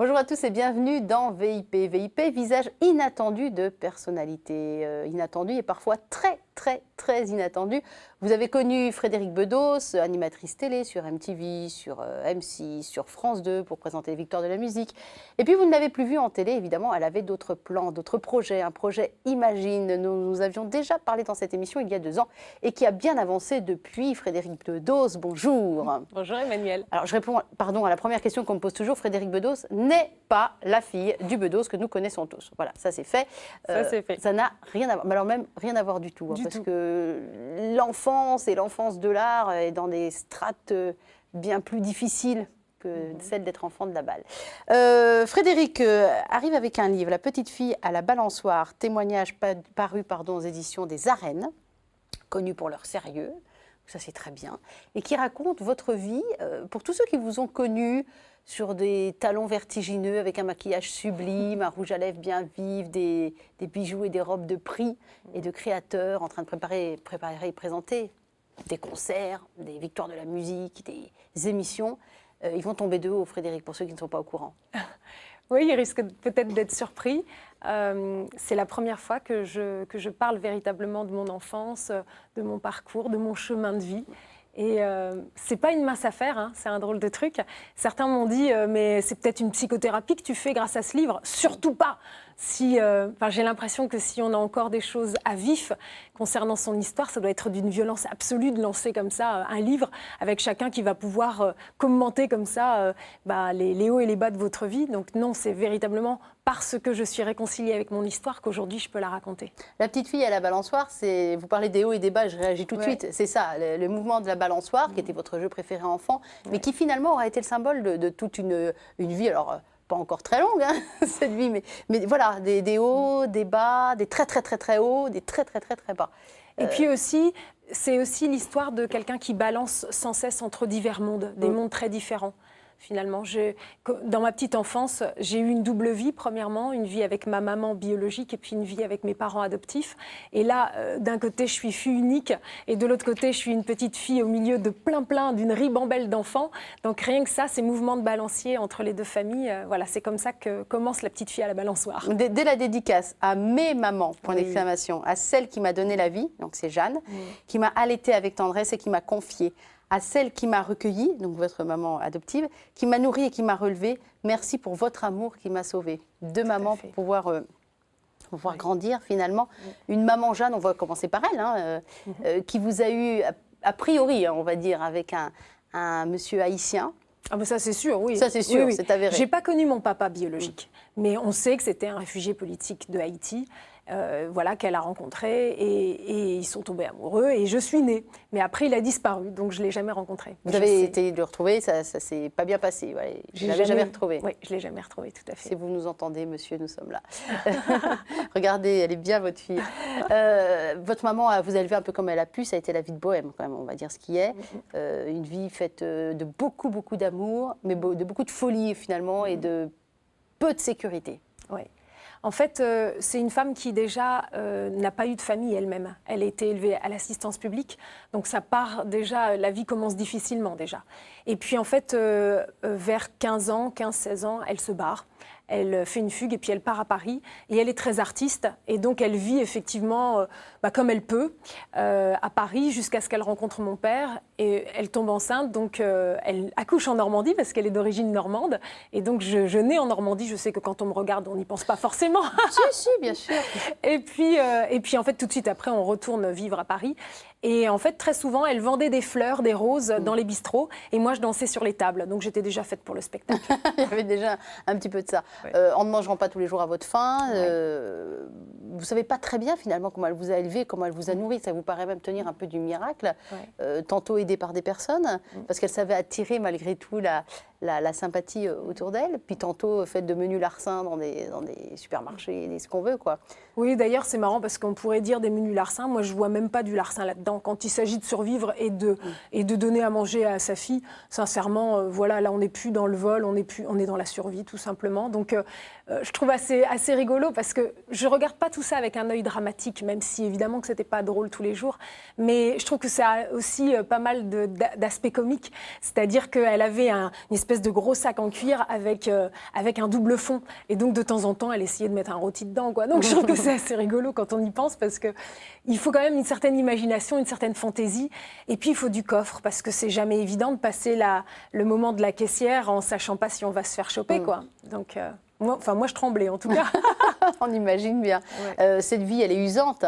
Bonjour à tous et bienvenue dans VIP. VIP, visage inattendu de personnalité. Inattendu et parfois très inattendu. Vous avez connu Frédérique Bedos, animatrice télé sur MTV, sur M6, sur France 2 pour présenter les Victoires de la musique. Et puis vous ne l'avez plus vue en télé, évidemment, elle avait d'autres plans, d'autres projets. Un projet Imagine, nous avions déjà parlé dans cette émission il y a 2 ans et qui a bien avancé depuis. Frédérique Bedos, bonjour. Bonjour Emmanuel. Alors je réponds à la première question qu'on me pose toujours. Frédérique Bedos n'est pas la fille du Bedos que nous connaissons tous. Voilà, ça c'est fait. Ça c'est fait. Ça n'a rien à voir, mais alors même rien à voir du tout. Parce que l'enfance et l'enfance de l'art est dans des strates bien plus difficiles que celle d'être enfant de la balle. Frédérique arrive avec un livre, La petite fille à la balançoire, témoignage paru aux éditions des Arènes, connues pour leur sérieux. Ça c'est très bien, et qui raconte votre vie pour tous ceux qui vous ont connu sur des talons vertigineux avec un maquillage sublime, un rouge à lèvres bien vif, des bijoux et des robes de prix et de créateurs en train de préparer et présenter des concerts, des victoires de la musique, des émissions. Ils vont tomber de haut, Frédérique, pour ceux qui ne sont pas au courant. Oui, ils risquent peut-être d'être surpris. C'est la première fois que je parle véritablement de mon enfance, de mon parcours, de mon chemin de vie. Et c'est pas une mince affaire, hein, c'est un drôle de truc. Certains m'ont dit mais c'est peut-être une psychothérapie que tu fais grâce à ce livre. Surtout pas. J'ai l'impression que si on a encore des choses à vif concernant son histoire, ça doit être d'une violence absolue de lancer comme ça un livre avec chacun qui va pouvoir commenter comme ça les hauts et les bas de votre vie. Donc non, c'est véritablement parce que je suis réconciliée avec mon histoire qu'aujourd'hui je peux la raconter. La petite fille à la balençoire, vous parlez des hauts et des bas, je réagis tout de suite. C'est ça, le mouvement de la balançoire, qui était votre jeu préféré enfant, mais qui finalement aura été le symbole de toute une vie. Alors, pas encore très longue, hein, cette vie, mais voilà, des hauts, des bas, des très hauts, des très bas. Et puis aussi, c'est aussi l'histoire de quelqu'un qui balance sans cesse entre divers mondes, des mondes très différents. Finalement, dans ma petite enfance, j'ai eu une double vie. Premièrement, une vie avec ma maman biologique et puis une vie avec mes parents adoptifs. Et là, d'un côté, je suis fille unique et de l'autre côté, je suis une petite fille au milieu de plein d'une ribambelle d'enfants. Donc rien que ça, ces mouvements de balancier entre les deux familles, voilà, c'est comme ça que commence La petite fille à la balançoire. Dès la dédicace à mes mamans, point d'exclamation, à celle qui m'a donné la vie, donc c'est Jeanne, qui m'a allaitée avec tendresse et qui m'a confiée, à celle qui m'a recueillie, donc votre maman adoptive, qui m'a nourrie et qui m'a relevée. Merci pour votre amour qui m'a sauvée. 2 mamans pour pouvoir grandir finalement. Une maman Jeanne, on va commencer par elle, hein, qui vous a eu, a priori, on va dire, avec un monsieur haïtien. Ah ben ça c'est sûr, oui. Ça c'est sûr, c'est avéré. J'ai pas connu mon papa biologique, mais on sait que c'était un réfugié politique de Haïti. Voilà, qu'elle a rencontré et ils sont tombés amoureux et je suis née. Mais après, il a disparu, donc je ne l'ai jamais rencontré. Vous avez essayé de le retrouver, ça ne s'est pas bien passé. Ouais. Je ne l'avais jamais retrouvé. Oui, je ne l'ai jamais retrouvé, tout à fait. Si vous nous entendez, monsieur, nous sommes là. Regardez, elle est bien, votre fille. Votre maman vous a élevé un peu comme elle a pu, ça a été la vie de bohème, quand même, on va dire ce qui est. Une vie faite de beaucoup d'amour, mais de beaucoup de folie, finalement, et de peu de sécurité. Oui. En fait, c'est une femme qui déjà n'a pas eu de famille elle-même. Elle a été élevée à l'assistance publique, donc ça part déjà, la vie commence difficilement déjà. Et puis en fait, vers 15-16 ans, elle se barre. Elle fait une fugue et puis elle part à Paris. Et elle est très artiste et donc elle vit effectivement comme elle peut à Paris jusqu'à ce qu'elle rencontre mon père. Et elle tombe enceinte, donc elle accouche en Normandie parce qu'elle est d'origine normande. Et donc je nais en Normandie. Je sais que quand on me regarde, on n'y pense pas forcément. Si, bien sûr. Et puis en fait, tout de suite après, on retourne vivre à Paris. Et en fait, très souvent, elle vendait des fleurs, des roses dans les bistrots. Et moi, je dansais sur les tables. Donc, j'étais déjà faite pour le spectacle. Il y avait déjà un petit peu de ça. Ouais. En ne mangeant pas tous les jours à votre faim, vous ne savez pas très bien, finalement, comment elle vous a élevé, comment elle vous a nourri. Ça vous paraît même tenir un peu du miracle. Tantôt aidée par des personnes, parce qu'elle savait attirer, malgré tout, la sympathie autour d'elle. Puis tantôt, faite de menus larcins dans des supermarchés, ce qu'on veut, quoi. Oui, d'ailleurs, c'est marrant parce qu'on pourrait dire des menus larcins. Moi, je ne vois même pas du larcin là-dedans. Quand il s'agit de survivre et de donner à manger à sa fille, sincèrement, voilà, là, on n'est plus dans le vol, on est dans la survie, tout simplement. Donc, je trouve assez rigolo parce que je ne regarde pas tout ça avec un œil dramatique, même si, évidemment, que ce n'était pas drôle tous les jours. Mais je trouve que ça a aussi pas mal d'aspects comiques. C'est-à-dire qu'elle avait une espèce espèce de gros sac en cuir avec un double fond. Et donc, de temps en temps, elle essayait de mettre un rôti dedans, quoi. Donc, je trouve que c'est assez rigolo quand on y pense, parce qu'il faut quand même une certaine imagination, une certaine fantaisie. Et puis, il faut du coffre, parce que c'est jamais évident de passer le moment de la caissière en sachant pas si on va se faire choper, quoi. Donc, moi, je tremblais, en tout cas. On imagine bien. Ouais. Cette vie, elle est usante.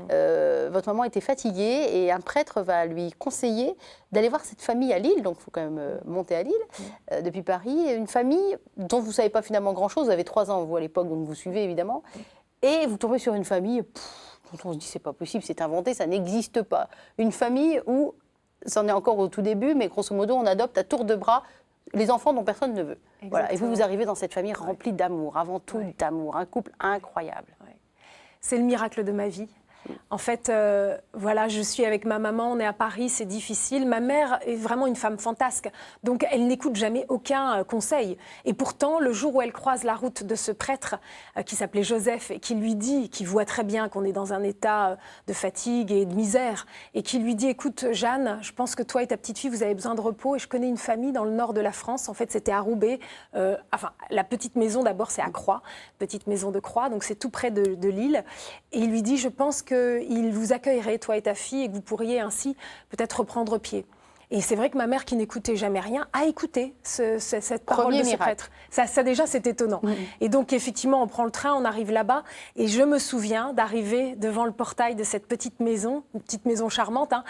Votre maman était fatiguée et un prêtre va lui conseiller d'aller voir cette famille à Lille. Donc, il faut quand même monter à Lille, depuis Paris. Une famille dont vous ne savez pas finalement grand-chose. Vous avez 3 ans, vous, à l'époque, donc vous suivez, évidemment. Et vous tombez sur une famille dont on se dit, c'est pas possible, c'est inventé, ça n'existe pas. Une famille où, c'en est encore au tout début, mais grosso modo, on adopte à tour de bras les enfants dont personne ne veut. Voilà. Et vous arrivez dans cette famille remplie d'amour, avant tout d'amour, un couple incroyable. Ouais. C'est le miracle de ma vie. En fait, voilà, je suis avec ma maman, on est à Paris, c'est difficile. Ma mère est vraiment une femme fantasque, donc elle n'écoute jamais aucun conseil. Et pourtant, le jour où elle croise la route de ce prêtre qui s'appelait Joseph et qui lui dit, qui voit très bien qu'on est dans un état de fatigue et de misère, et qui lui dit, écoute Jeanne, je pense que toi et ta petite fille, vous avez besoin de repos, et je connais une famille dans le nord de la France, en fait c'était à Roubaix, enfin la petite maison d'abord c'est à Croix, petite maison de Croix, donc c'est tout près de Lille, et il lui dit, je pense qu'il vous accueillerait, toi et ta fille, et que vous pourriez ainsi peut-être reprendre pied. Et c'est vrai que ma mère, qui n'écoutait jamais rien, a écouté cette parole de ce prêtre. Ça déjà, c'est étonnant. Et donc, effectivement, on prend le train, on arrive là-bas, et je me souviens d'arriver devant le portail de cette petite maison, une petite maison charmante, hein,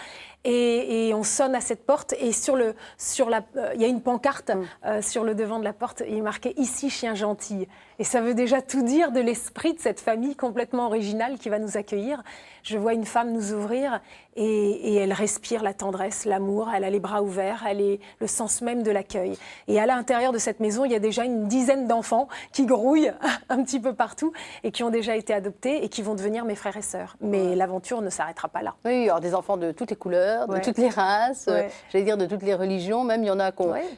et on sonne à cette porte, et il y a une pancarte sur le devant de la porte, et il est marqué « Ici, chien gentil ». Et ça veut déjà tout dire de l'esprit de cette famille complètement originale qui va nous accueillir. Je vois une femme nous ouvrir et elle respire la tendresse, l'amour, elle a les bras ouverts, elle est le sens même de l'accueil. Et à l'intérieur de cette maison, il y a déjà une dizaine d'enfants qui grouillent un petit peu partout et qui ont déjà été adoptés et qui vont devenir mes frères et sœurs. Mais l'aventure ne s'arrêtera pas là. Oui, alors des enfants de toutes les couleurs, de toutes les races, j'allais dire de toutes les religions, même il y en a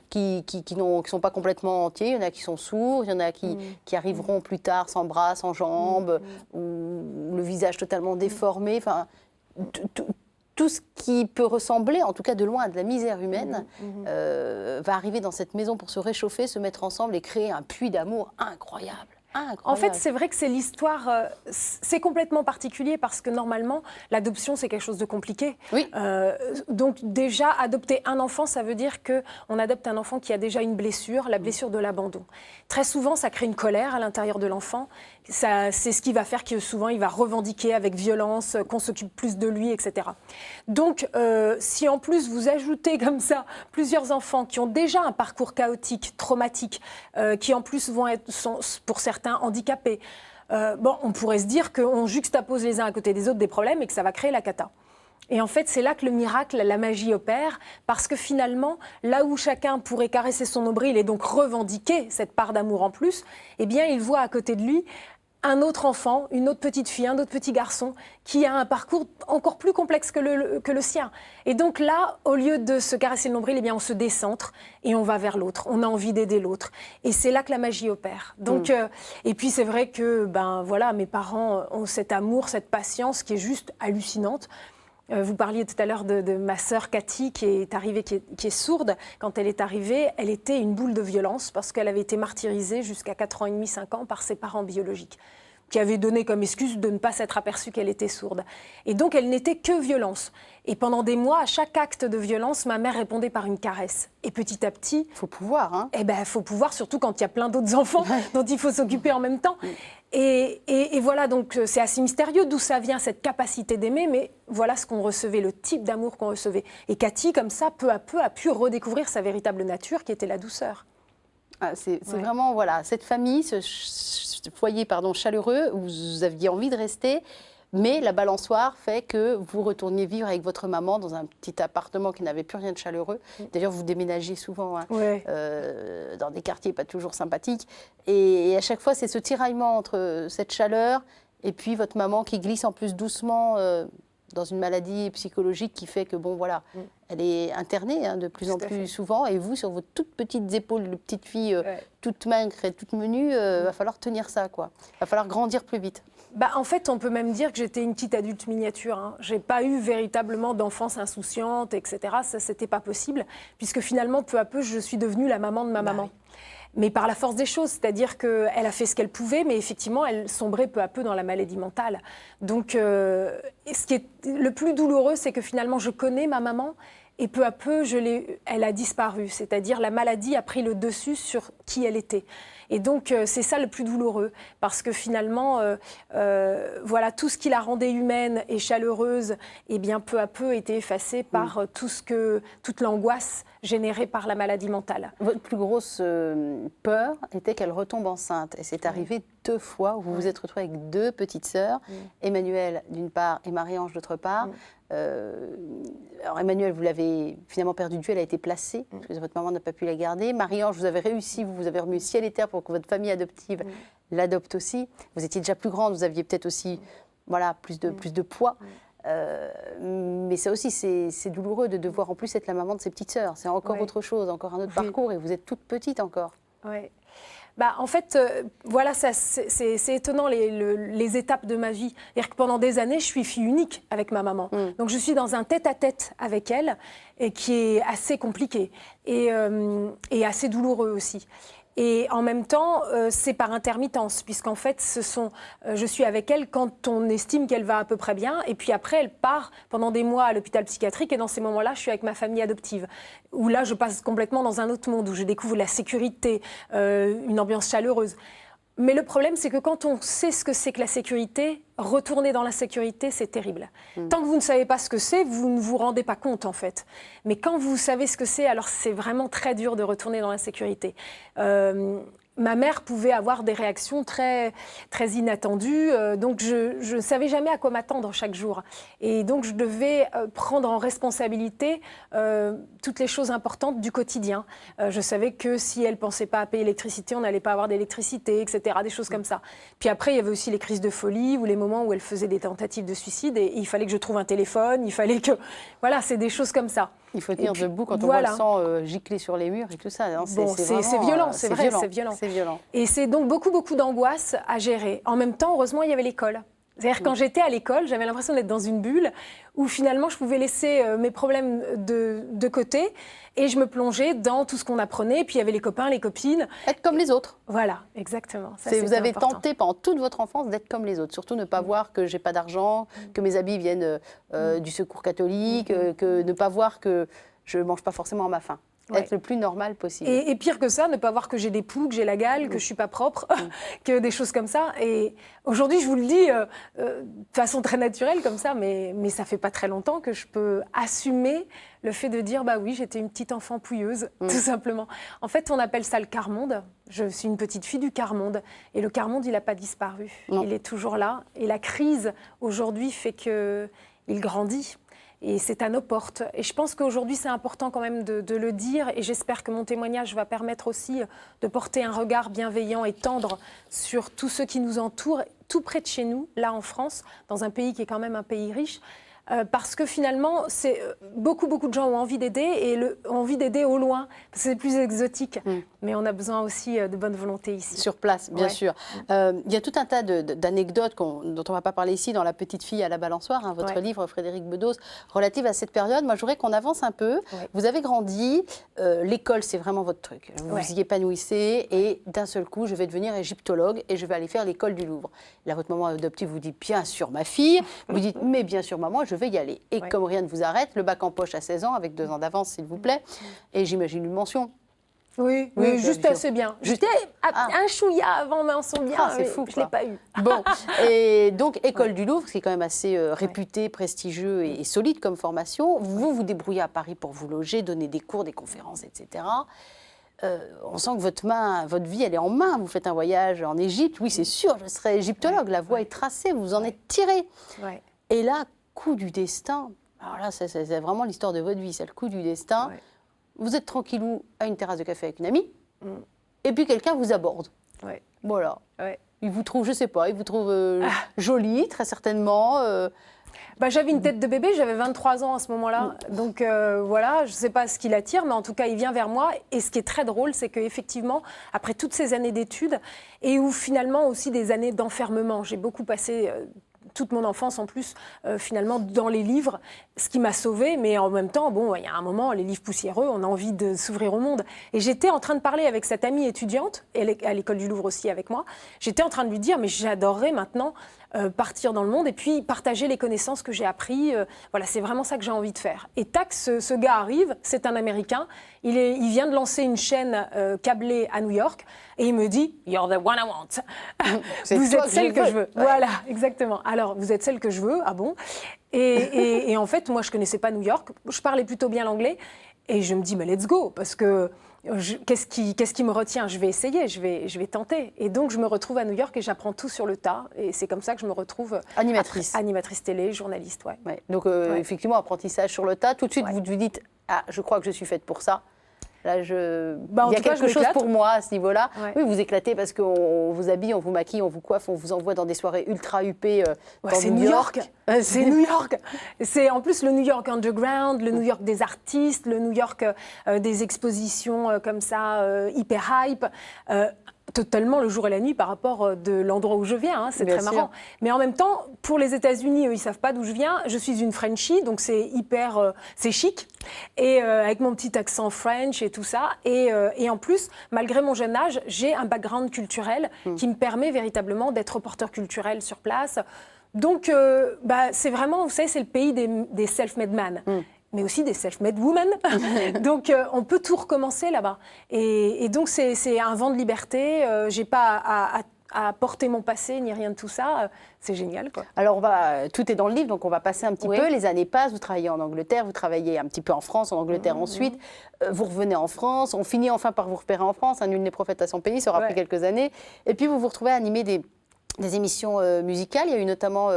qui ne sont pas complètement entiers, il y en a qui sont sourds, il y en a qui arriveront plus tard sans bras, sans jambes, ou le visage totalement déformé. Enfin, tout ce qui peut ressembler, en tout cas de loin, à de la misère humaine, va arriver dans cette maison pour se réchauffer, se mettre ensemble et créer un puits d'amour incroyable. En fait, c'est vrai que c'est l'histoire, c'est complètement particulier parce que normalement, l'adoption, c'est quelque chose de compliqué. Oui. Donc déjà, adopter un enfant, ça veut dire qu'on adopte un enfant qui a déjà une blessure, la blessure de l'abandon. Très souvent, ça crée une colère à l'intérieur de l'enfant. C'est ce qui va faire que souvent, il va revendiquer avec violence, qu'on s'occupe plus de lui, etc. Donc, si en plus vous ajoutez comme ça plusieurs enfants qui ont déjà un parcours chaotique, traumatique, qui en plus sont pour certains handicapés, on pourrait se dire qu'on juxtapose les uns à côté des autres des problèmes et que ça va créer la cata. Et en fait, c'est là que le miracle, la magie opère, parce que finalement, là où chacun pourrait caresser son nombril et donc revendiquer cette part d'amour en plus, eh bien, il voit à côté de lui un autre enfant, une autre petite fille, un autre petit garçon qui a un parcours encore plus complexe que le sien. Et donc là, au lieu de se caresser le nombril, eh bien, on se décentre et on va vers l'autre. On a envie d'aider l'autre. Et c'est là que la magie opère. Donc, et puis c'est vrai que voilà, mes parents ont cet amour, cette patience qui est juste hallucinante. Vous parliez tout à l'heure de ma sœur Cathy qui est arrivée, qui est sourde. Quand elle est arrivée, elle était une boule de violence parce qu'elle avait été martyrisée jusqu'à 4 ans et demi, 5 ans par ses parents biologiques, qui avaient donné comme excuse de ne pas s'être aperçue qu'elle était sourde. Et donc, elle n'était que violence. Et pendant des mois, à chaque acte de violence, ma mère répondait par une caresse. Et petit à petit... Il faut pouvoir, hein. Eh ben, faut pouvoir, surtout quand il y a plein d'autres enfants dont il faut s'occuper en même temps. Et voilà, donc c'est assez mystérieux d'où ça vient, cette capacité d'aimer, mais voilà ce qu'on recevait, le type d'amour qu'on recevait. Et Cathy, comme ça, peu à peu, a pu redécouvrir sa véritable nature, qui était la douceur. C'est vraiment, voilà, cette famille, ce foyer chaleureux, où vous aviez envie de rester, mais la balançoire fait que vous retourniez vivre avec votre maman dans un petit appartement qui n'avait plus rien de chaleureux. D'ailleurs, vous déménagez souvent dans des quartiers pas toujours sympathiques. Et à chaque fois, c'est ce tiraillement entre cette chaleur et puis votre maman qui glisse en plus doucement dans une maladie psychologique qui fait que, elle est internée de plus en plus souvent. Et vous, sur vos toutes petites épaules de petite fille toute maigre et toute menue, va falloir tenir ça, quoi. Va falloir grandir plus vite. En fait, on peut même dire que j'étais une petite adulte miniature. Hein. Je n'ai pas eu véritablement d'enfance insouciante, etc. Ça, c'était pas possible, puisque finalement, peu à peu, je suis devenue la maman de ma maman. Oui. Mais par la force des choses, c'est-à-dire qu'elle a fait ce qu'elle pouvait, mais effectivement, elle sombrait peu à peu dans la maladie mentale. Donc, ce qui est le plus douloureux, c'est que finalement, je connais ma maman, et peu à peu, elle a disparu. C'est-à-dire, la maladie a pris le dessus sur qui elle était. Et donc, c'est ça le plus douloureux, parce que finalement, voilà, tout ce qui la rendait humaine et chaleureuse, eh bien, peu à peu, était effacé par toute l'angoisse générée par la maladie mentale. Votre plus grosse peur était qu'elle retombe enceinte. Et c'est arrivé 2 fois où vous vous êtes retrouvée avec 2 petites sœurs, Emmanuelle d'une part et Marie-Ange d'autre part. Alors Emmanuelle, vous l'avez finalement perdue de vue, elle a été placée, parce que votre maman n'a pas pu la garder. Marie-Ange, vous avez réussi, vous avez remué ciel et terre pour que votre famille adoptive l'adopte aussi. Vous étiez déjà plus grande, vous aviez peut-être aussi voilà, plus de poids. Mais ça aussi, c'est douloureux de devoir en plus être la maman de ses petites sœurs. C'est encore autre chose, encore un autre parcours, et vous êtes toute petite encore. Oui. En fait, voilà, c'est étonnant les étapes de ma vie. C'est-à-dire que pendant des années, je suis fille unique avec ma maman. Donc je suis dans un tête-à-tête avec elle, et qui est assez compliqué et assez douloureux aussi. Et en même temps, c'est par intermittence, puisqu'en fait, je suis avec elle quand on estime qu'elle va à peu près bien, et puis après, elle part pendant des mois à l'hôpital psychiatrique, et dans ces moments-là, je suis avec ma famille adoptive, où là, je passe complètement dans un autre monde, où je découvre la sécurité, une ambiance chaleureuse. Mais le problème, c'est que quand on sait ce que c'est que la sécurité, retourner dans la sécurité, c'est terrible. Tant que vous ne savez pas ce que c'est, vous ne vous rendez pas compte, en fait. Mais quand vous savez ce que c'est, alors c'est vraiment très dur de retourner dans la sécurité. Ma mère pouvait avoir des réactions très, très inattendues, donc je ne savais jamais à quoi m'attendre chaque jour. Et donc je devais prendre en responsabilité toutes les choses importantes du quotidien. Je savais que si elle ne pensait pas à payer l'électricité, on n'allait pas avoir d'électricité, etc., des choses comme ça. Puis après, il y avait aussi les crises de folie ou les moments où elle faisait des tentatives de suicide, et il fallait que je trouve un téléphone, il fallait que... Voilà, c'est des choses comme ça. Il faut tenir debout quand on voit le sang gicler sur les murs et tout ça. Hein. C'est violent, c'est vrai, c'est violent. Et c'est donc beaucoup d'angoisse à gérer. En même temps, heureusement, il y avait l'école. C'est-à-dire quand j'étais à l'école, j'avais l'impression d'être dans une bulle où finalement je pouvais laisser mes problèmes de côté et je me plongeais dans tout ce qu'on apprenait. Et puis il y avait les copains, les copines. Être comme les autres. Voilà, exactement. Ça, vous avez tenté pendant toute votre enfance d'être comme les autres. Surtout ne pas voir que j'ai pas d'argent, que mes habits viennent du secours catholique, que ne pas voir que je mange pas forcément à ma faim. Être le plus normal possible. Et pire que ça, ne pas voir que j'ai des poux, que j'ai la gale, que je ne suis pas propre, que des choses comme ça. Et aujourd'hui, je vous le dis de façon très naturelle comme ça, mais ça ne fait pas très longtemps que je peux assumer le fait de dire, bah oui, j'étais une petite enfant pouilleuse, tout simplement. En fait, on appelle ça le quart-monde. Je suis une petite fille du quart-monde. Et le quart-monde, il n'a pas disparu. Non. Il est toujours là. Et la crise, aujourd'hui, fait qu'il grandit. Et c'est à nos portes. Et je pense qu'aujourd'hui, c'est important quand même de le dire. Et j'espère que mon témoignage va permettre aussi de porter un regard bienveillant et tendre sur tous ceux qui nous entourent, tout près de chez nous, là en France, dans un pays qui est quand même un pays riche. Parce que finalement, beaucoup de gens ont envie d'aider et ont envie d'aider au loin, parce que c'est plus exotique. Mais on a besoin aussi de bonne volonté ici. Sur place, bien sûr. Il y a tout un tas d'anecdotes dont on ne va pas parler ici dans La petite fille à la balançoire, hein, votre livre, Frédéric Bedos, relative à cette période. Moi, je voudrais qu'on avance un peu. Vous avez grandi, l'école, c'est vraiment votre truc. Vous vous y épanouissez et d'un seul coup, je vais devenir égyptologue et je vais aller faire l'école du Louvre. Là, votre maman adoptive vous dit, bien sûr, ma fille. Vous dites, mais bien sûr, maman, je vais y aller. Et comme rien ne vous arrête, le bac en poche à 16 ans, avec 2 ans d'avance, s'il vous plaît. Et j'imagine une mention. Oui, juste assez bien. J'étais un chouïa avant mention bien, c'est fou, je ne l'ai pas eu. Bon, et donc école du Louvre, c'est quand même assez réputé, prestigieux et solide comme formation. Vous vous débrouillez à Paris pour vous loger, donner des cours, des conférences, etc. On sent que votre vie, elle est en main. Vous faites un voyage en Égypte. Oui, c'est sûr, je serai égyptologue. La voie est tracée, vous en êtes tiré. Et là, coup du destin, alors là, c'est vraiment l'histoire de votre vie, c'est le coup du destin. Vous êtes tranquillou à une terrasse de café avec une amie, et puis quelqu'un vous aborde. Voilà. Il vous trouve, je ne sais pas, il vous trouve jolie, très certainement. J'avais une tête de bébé, j'avais 23 ans à ce moment-là. Donc voilà, je ne sais pas ce qui l'attire, mais en tout cas, il vient vers moi. Et ce qui est très drôle, c'est qu'effectivement, après toutes ces années d'études, et où finalement aussi des années d'enfermement, j'ai beaucoup passé toute mon enfance en plus, finalement, dans les livres, ce qui m'a sauvée. Mais en même temps, bon, il y a un moment, les livres poussiéreux, on a envie de s'ouvrir au monde. Et j'étais en train de parler avec cette amie étudiante, elle est à l'école du Louvre aussi avec moi, j'étais en train de lui dire, mais j'adorerais maintenant partir dans le monde et puis partager les connaissances que j'ai apprises. Voilà, c'est vraiment ça que j'ai envie de faire. Et tac, ce gars arrive, c'est un Américain, il vient de lancer une chaîne câblée à New York et il me dit « You're the one I want ». Vous êtes celle que je veux. Ouais. Voilà, exactement. Alors, vous êtes celle que je veux, ah bon ? Et en fait, moi, je ne connaissais pas New York, je parlais plutôt bien l'anglais et je me dis « mais let's go » parce que qu'est-ce qui me retient ? Je vais essayer, je vais tenter. Et donc, je me retrouve à New York et j'apprends tout sur le tas. Et c'est comme ça que je me retrouve animatrice télé, journaliste. Ouais. Ouais. Donc, effectivement, apprentissage sur le tas. Tout de suite, vous dites « Ah, je crois que je suis faite pour ça ». Là, il y a quelque chose pour moi à ce niveau-là. Ouais. Oui, vous éclatez parce qu'on vous habille, on vous maquille, on vous coiffe, on vous envoie dans des soirées ultra huppées dans New York. C'est New York. C'est en plus le New York underground, le New York des artistes, le New York des expositions comme ça, hyper hype. Totalement le jour et la nuit par rapport de l'endroit où je viens, hein, c'est très marrant. Mais en même temps, pour les États-Unis, eux, ils ne savent pas d'où je viens. Je suis une Frenchie, donc c'est hyper, c'est chic, et avec mon petit accent French et tout ça. Et en plus, malgré mon jeune âge, j'ai un background culturel qui me permet véritablement d'être reporter culturel sur place. Donc, c'est vraiment, vous savez, c'est le pays des self-made men. Mais aussi des self-made women. Donc, on peut tout recommencer là-bas. Et donc, c'est un vent de liberté. Je n'ai pas à porter mon passé, ni rien de tout ça. C'est génial, quoi. Alors, tout est dans le livre, donc on va passer un petit peu. Les années passent, vous travaillez en Angleterre, vous travaillez un petit peu en France, en Angleterre ensuite. Vous revenez en France, on finit enfin par vous repérer en France. Nul n'est prophète à son pays, ça aura pris quelques années. Et puis, vous vous retrouvez à animer des émissions musicales. Il y a eu notamment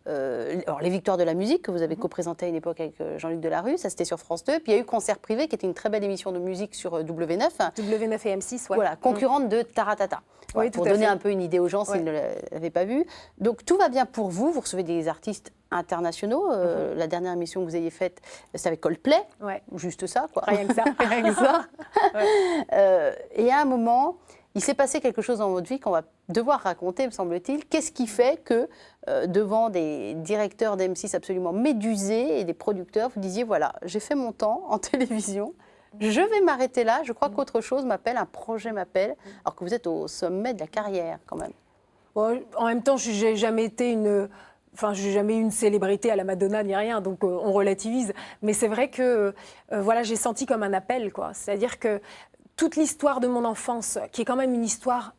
les Victoires de la musique que vous avez co-présenté à une époque avec Jean-Luc Delarue, ça c'était sur France 2. Puis il y a eu Concert privé qui était une très belle émission de musique sur W9. W9 et M6, ouais. Voilà, concurrente de Taratata. Oui, pour donner un peu une idée aux gens s'ils ne l'avaient pas vu. Donc tout va bien pour vous, vous recevez des artistes internationaux. La dernière émission que vous ayez faite, c'est avec Coldplay. Juste ça, quoi. Rien que ça. Rien que ça. Et à un moment, il s'est passé quelque chose dans votre vie qu'on va devoir raconter, me semble-t-il. Qu'est-ce qui fait que, devant des directeurs d'M6 absolument médusés et des producteurs, vous disiez, voilà, j'ai fait mon temps en télévision, je vais m'arrêter là, je crois qu'autre chose m'appelle, un projet m'appelle, alors que vous êtes au sommet de la carrière, quand même. Bon, en même temps, je n'ai jamais été j'ai jamais eu une célébrité à la Madonna ni rien, donc on relativise. Mais c'est vrai que voilà, j'ai senti comme un appel, quoi. C'est-à-dire que toute l'histoire de mon enfance, qui est quand même une histoire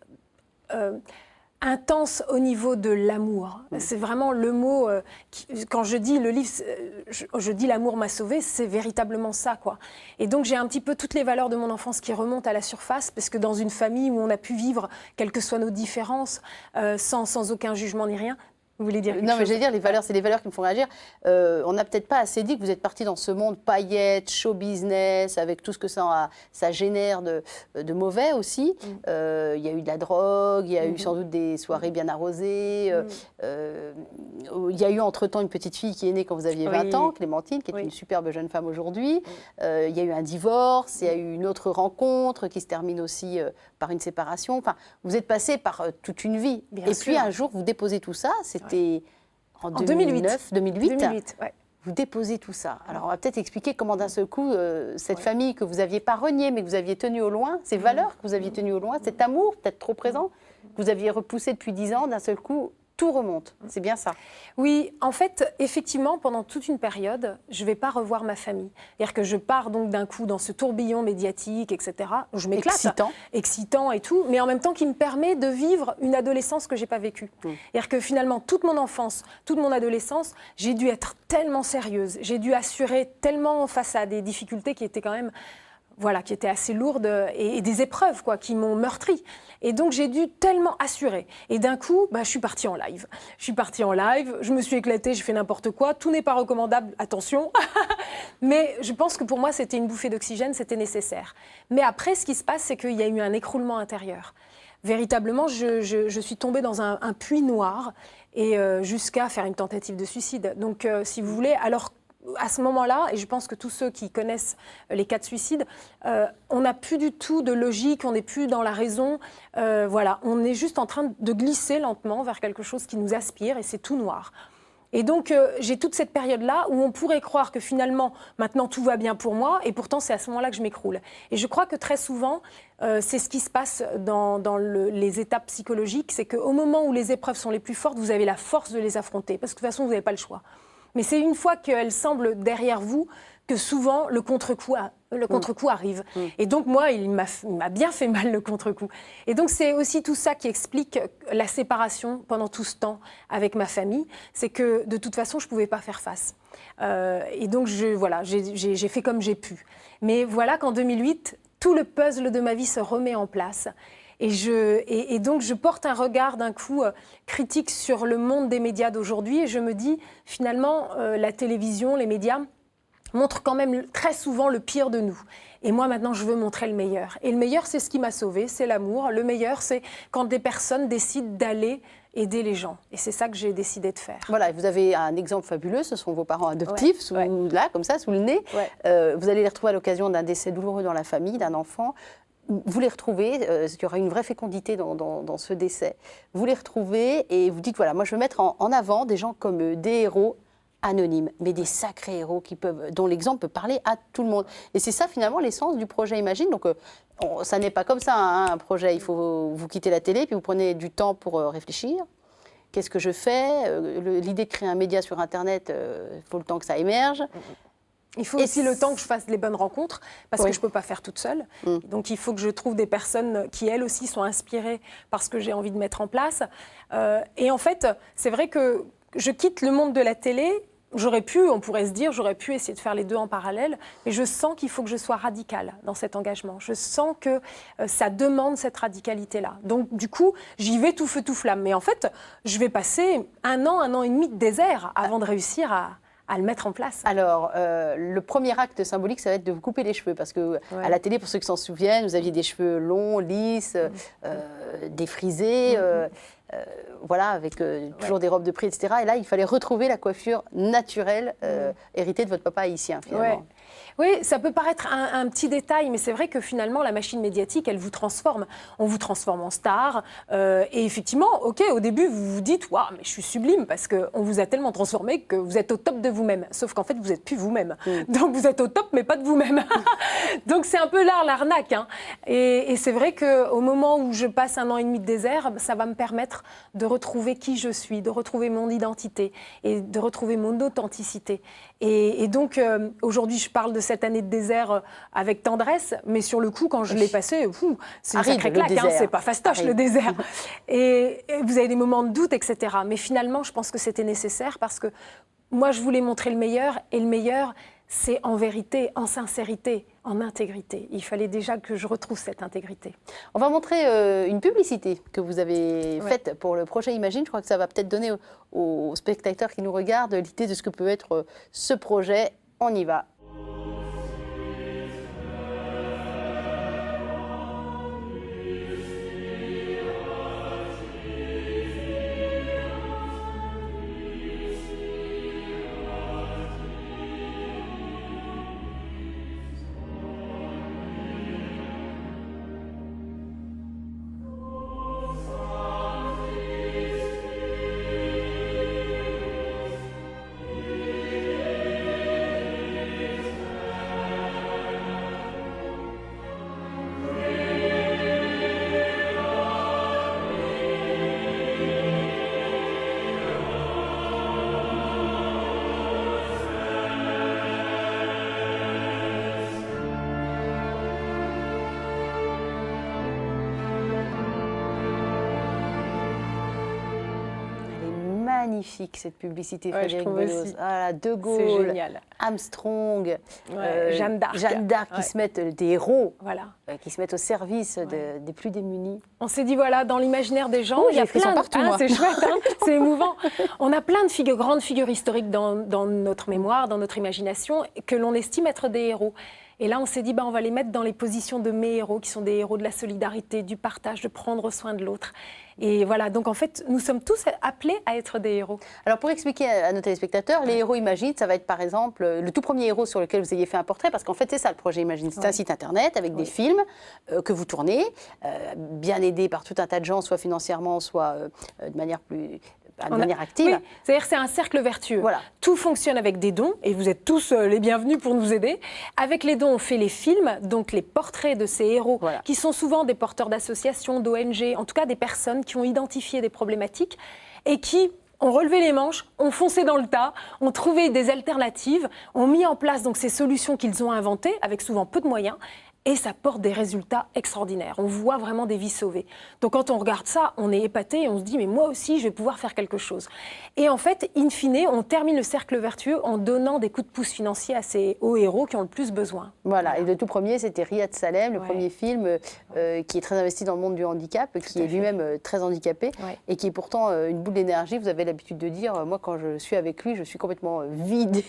intense au niveau de l'amour. C'est vraiment le mot, quand je dis le livre, je dis l'amour m'a sauvée, c'est véritablement ça, quoi. Et donc j'ai un petit peu toutes les valeurs de mon enfance qui remontent à la surface, parce que dans une famille où on a pu vivre, quelles que soient nos différences, sans aucun jugement ni rien. Vous voulez dire quelque chose ? Mais j'allais dire, les valeurs, c'est les valeurs qui me font réagir. On n'a peut-être pas assez dit que vous êtes parti dans ce monde paillettes, show business, avec tout ce que ça génère de mauvais aussi. Il y a eu de la drogue, il y a eu sans doute des soirées bien arrosées. Il y a eu entre-temps une petite fille qui est née quand vous aviez 20 ans, Clémentine, qui est une superbe jeune femme aujourd'hui. Il y a eu un divorce, il y a eu une autre rencontre qui se termine aussi par une séparation. Enfin, vous êtes passé par toute une vie. Bien sûr. Puis un jour, vous déposez tout ça. C'était en 2009, 2008. Vous déposez tout ça. Alors, on va peut-être expliquer comment d'un seul coup, cette famille que vous n'aviez pas reniée, mais que vous aviez tenue au loin, ces valeurs que vous aviez tenues au loin, cet amour peut-être trop présent, que vous aviez repoussé depuis 10 ans, d'un seul coup, tout remonte. C'est bien ça. Oui, en fait, effectivement, pendant toute une période, je ne vais pas revoir ma famille. C'est-à-dire que je pars donc d'un coup dans ce tourbillon médiatique, etc. Je m'éclate. Excitant et tout, mais en même temps qui me permet de vivre une adolescence que je n'ai pas vécue. C'est-à-dire que finalement, toute mon enfance, toute mon adolescence, j'ai dû être tellement sérieuse, j'ai dû assurer tellement face à des difficultés qui étaient quand même... Voilà, qui étaient assez lourdes et des épreuves quoi, qui m'ont meurtrie. Et donc, j'ai dû tellement assurer. Et d'un coup, je suis partie en live. Je me suis éclatée, j'ai fait n'importe quoi. Tout n'est pas recommandable, attention. Mais je pense que pour moi, c'était une bouffée d'oxygène, c'était nécessaire. Mais après, ce qui se passe, c'est qu'il y a eu un écroulement intérieur. Véritablement, je suis tombée dans un puits noir. et jusqu'à faire une tentative de suicide. Donc, si vous voulez, alors à ce moment-là, et je pense que tous ceux qui connaissent les cas de suicide, on n'a plus du tout de logique, on n'est plus dans la raison. Voilà, on est juste en train de glisser lentement vers quelque chose qui nous aspire et c'est tout noir. Et donc, j'ai toute cette période-là où on pourrait croire que finalement, maintenant, tout va bien pour moi, et pourtant, c'est à ce moment-là que je m'écroule. Et je crois que très souvent, c'est ce qui se passe dans les étapes psychologiques, c'est qu'au moment où les épreuves sont les plus fortes, vous avez la force de les affronter, parce que de toute façon, vous n'avez pas le choix. Mais c'est une fois qu'elles semblent derrière vous que souvent le contre-coup arrive. Et donc moi, il m'a bien fait mal le contre-coup. Et donc c'est aussi tout ça qui explique la séparation pendant tout ce temps avec ma famille. C'est que de toute façon, je ne pouvais pas faire face. Et donc j'ai fait comme j'ai pu. Mais voilà qu'en 2008, tout le puzzle de ma vie se remet en place. Et donc, je porte un regard d'un coup critique sur le monde des médias d'aujourd'hui et je me dis, finalement, la télévision, les médias montrent quand même très souvent le pire de nous. Et moi, maintenant, je veux montrer le meilleur. Et le meilleur, c'est ce qui m'a sauvée, c'est l'amour. Le meilleur, c'est quand des personnes décident d'aller aider les gens. Et c'est ça que j'ai décidé de faire. Voilà, vous avez un exemple fabuleux, ce sont vos parents adoptifs, là, comme ça, sous le nez. Vous allez les retrouver à l'occasion d'un décès douloureux dans la famille, d'un enfant. Vous les retrouvez, il y aura une vraie fécondité dans ce décès. Vous les retrouvez et vous dites, voilà, moi je veux mettre en avant des gens comme eux, des héros anonymes, mais des sacrés héros dont l'exemple peut parler à tout le monde. Et c'est ça finalement l'essence du projet Imagine. Donc ça n'est pas comme ça, hein, un projet, il faut vous quitter la télé, puis vous prenez du temps pour réfléchir. Qu'est-ce que je fais? L'idée de créer un média sur Internet, il faut le temps que ça émerge. Il faut aussi le temps que je fasse les bonnes rencontres, parce que je ne peux pas faire toute seule. Donc il faut que je trouve des personnes qui, elles aussi, sont inspirées par ce que j'ai envie de mettre en place. Et en fait, c'est vrai que je quitte le monde de la télé. On pourrait se dire, j'aurais pu essayer de faire les deux en parallèle, mais je sens qu'il faut que je sois radicale dans cet engagement. Je sens que ça demande cette radicalité-là. Donc, du coup, j'y vais tout feu, tout flamme. Mais en fait, je vais passer un an et demi de désert avant de réussir à le mettre en place. Alors, le premier acte symbolique, ça va être de vous couper les cheveux, parce que à la télé, pour ceux qui s'en souviennent, vous aviez des cheveux longs, lisses, défrisés, voilà, avec toujours des robes de prix, etc. Et là, il fallait retrouver la coiffure naturelle héritée de votre papa haïtien, finalement. Oui, ça peut paraître un petit détail, mais c'est vrai que finalement, la machine médiatique, elle vous transforme. On vous transforme en star. Et effectivement, OK, au début, vous vous dites « Waouh, mais je suis sublime » parce qu'on vous a tellement transformé que vous êtes au top de vous-même. Sauf qu'en fait, vous n'êtes plus vous-même. Donc, vous êtes au top, mais pas de vous-même. Donc, c'est un peu là l'arnaque. Hein. Et c'est vrai qu'au moment où je passe un an et demi de désert, ça va me permettre de retrouver qui je suis, de retrouver mon identité et de retrouver mon authenticité. Et donc, aujourd'hui, je parle de cette année de désert avec tendresse, mais sur le coup, quand je l'ai passé, c'est une sacrée claque, hein, c'est pas fastoche le désert. Et vous avez des moments de doute, etc. Mais finalement, je pense que c'était nécessaire parce que moi, je voulais montrer le meilleur, et le meilleur, c'est en vérité, en sincérité, en intégrité. Il fallait déjà que je retrouve cette intégrité. On va montrer une publicité que vous avez faite pour le projet Imagine. Je crois que ça va peut-être donner aux spectateurs qui nous regardent l'idée de ce que peut être ce projet. On y va. Magnifique cette publicité, Frédéric Beloz. Ah, De Gaulle, Armstrong, Jeanne d'Arc. Jeanne d'Arc qui se mettent des héros, voilà. Qui se mettent au service des plus démunis. On s'est dit, voilà, dans l'imaginaire des gens, il y a plein plein partout, moi. C'est chouette, hein, c'est émouvant. On a plein de grandes figures historiques dans notre mémoire, dans notre imagination, que l'on estime être des héros. Et là, on s'est dit, on va les mettre dans les positions de mes héros, qui sont des héros de la solidarité, du partage, de prendre soin de l'autre. Et voilà, donc en fait, nous sommes tous appelés à être des héros. Alors pour expliquer à nos téléspectateurs, les héros Imagine, ça va être par exemple le tout premier héros sur lequel vous ayez fait un portrait, parce qu'en fait c'est ça le projet Imagine, c'est un site internet avec des films que vous tournez, bien aidés par tout un tas de gens, soit financièrement, soit de manière active. Oui, c'est-à-dire c'est un cercle vertueux. Voilà. Tout fonctionne avec des dons, et vous êtes tous les bienvenus pour nous aider. Avec les dons, on fait les films, donc les portraits de ces héros, qui sont souvent des porteurs d'associations, d'ONG, en tout cas des personnes qui ont identifié des problématiques et qui ont relevé les manches, ont foncé dans le tas, ont trouvé des alternatives, ont mis en place donc ces solutions qu'ils ont inventées, avec souvent peu de moyens. Et ça porte des résultats extraordinaires. On voit vraiment des vies sauvées. Donc quand on regarde ça, on est épaté et on se dit « mais moi aussi, je vais pouvoir faire quelque chose ». Et en fait, in fine, on termine le cercle vertueux en donnant des coups de pouce financiers à ces hauts héros qui ont le plus besoin. Voilà, et le tout premier, c'était Riyad Salem, le premier film qui est très investi dans le monde du handicap, qui est lui-même très handicapé et qui est pourtant une boule d'énergie. Vous avez l'habitude de dire, moi quand je suis avec lui, je suis complètement vidée